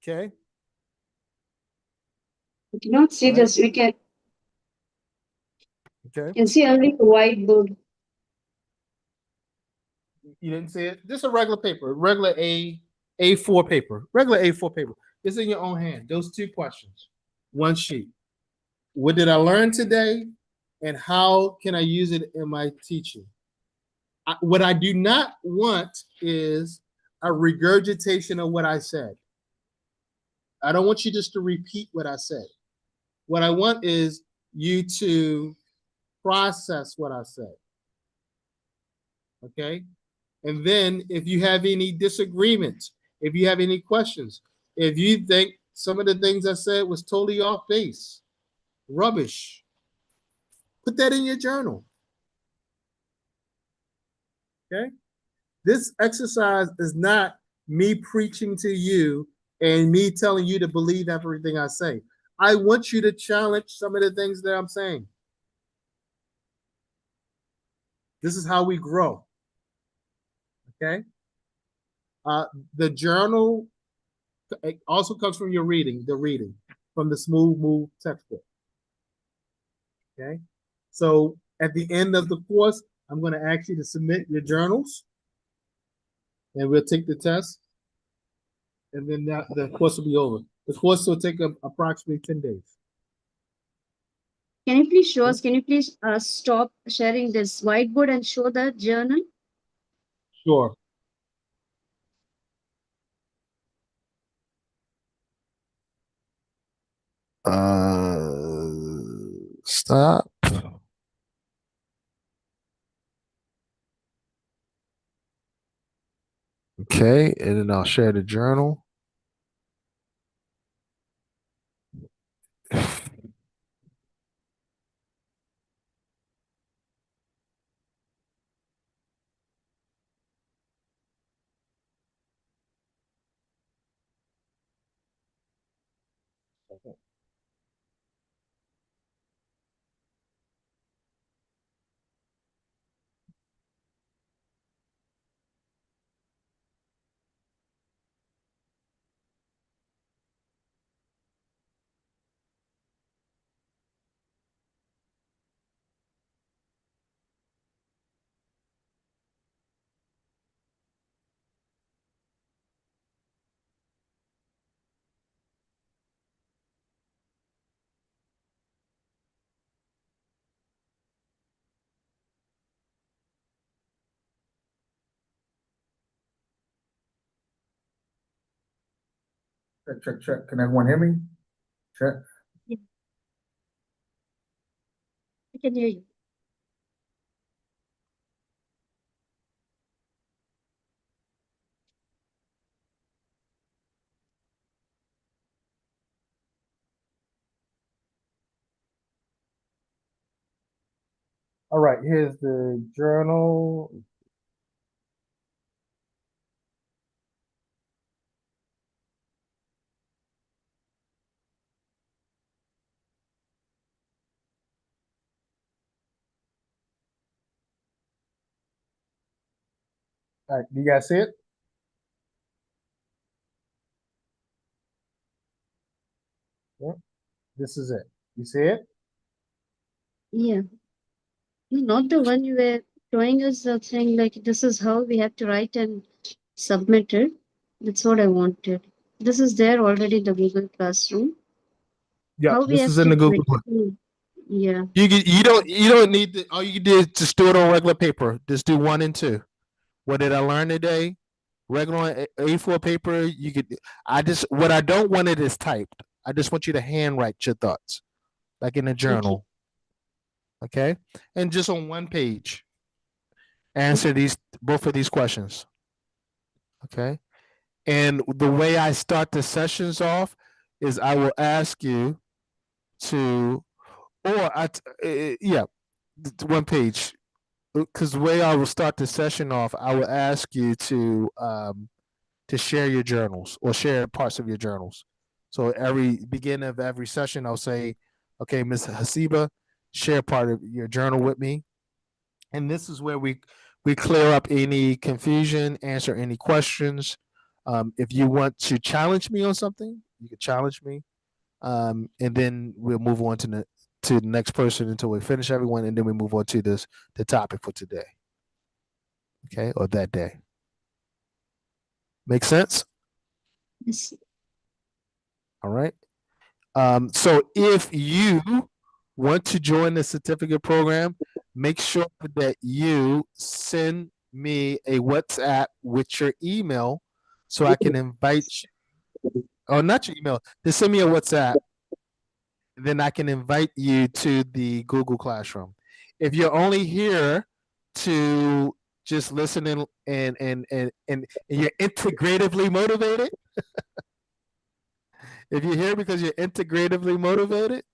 Okay. We cannot see Right. this. We Okay. can see only the whiteboard. You didn't see it? This is a regular paper, regular A4 paper, regular A4 paper. It's in your own hand. Those two questions, one sheet. What did I learn today? And how can I use it in my teaching? What I do not want is a regurgitation of what I said. I don't want you just to repeat what I said. What I want is you to process what I said. Okay? And then if you have any disagreements, if you have any questions, if you think some of the things I said was totally off base, rubbish, put that in your journal. Okay? This exercise is not me preaching to you and me telling you to believe everything I say. I want you to challenge some of the things that I'm saying. This is how we grow. Okay? The journal also comes from your reading, from the Smooth Move textbook. Okay? So at the end of the course, I'm going to ask you to submit your journals and we'll take the test. And then the course will be over. The course will take approximately 10 days. Can you please show us? Can you please stop sharing this whiteboard and show the journal? Sure. Stop. Okay, and then I'll share the journal. Check, check, check. Can everyone hear me? Check. I can hear you. All right, here's the journal. All right, do you guys see it? Yeah, this is it. You see it? Yeah. No, not the one you were showing us the thing like this is how we have to write and submit it. That's what I wanted. This is there already in the Google Classroom. Yeah, How we this have is in to the do Google. it. Yeah. You don't need to, all you can do is just do it on regular paper. Just do 1 and 2. What did I learn today? Regular on A4 paper. You could. What I don't want it is typed. I just want you to handwrite your thoughts, like in a Okay. journal. Okay, and just on 1 page, answer both of these questions. Okay, and the way I start the sessions off is I will ask you to, yeah, 1 page. Because the way I will start the session off, I will ask you to share your journals or share parts of your journals. So every beginning of every session, I'll say, okay, Ms. Hasiba, share part of your journal with me. And this is where we clear up any confusion, answer any questions. If you want to challenge me on something, you can challenge me. And then we'll move on to the next person until we finish everyone, and then we move on to the topic for today. Okay, or that day. Make sense? Yes. All right. So if you want to join the certificate program, make sure that you send me a WhatsApp with your email so I can invite you. Oh, not your email. Just send me a WhatsApp. Then I can invite you to the Google Classroom. If you're only here to just listen and you're integratively motivated, if you're here because you're integratively motivated,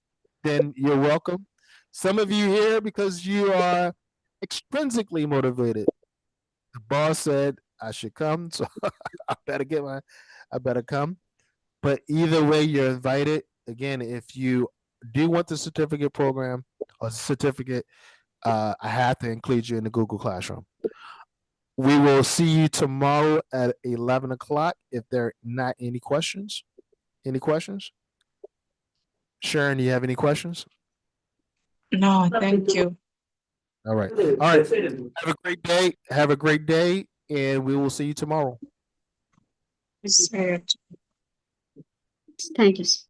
then you're welcome. Some of you here because you are extrinsically motivated. The boss said I should come, so I better come. But either way, you're invited. Again, if you do want the certificate program or certificate, I have to include you in the Google Classroom. We will see you tomorrow at 11 o'clock. If there are not any questions, Sharon, do you have any questions? No, thank you. All right. All right. Have a great day. Have a great day. And we will see you tomorrow. It's weird. Thank you.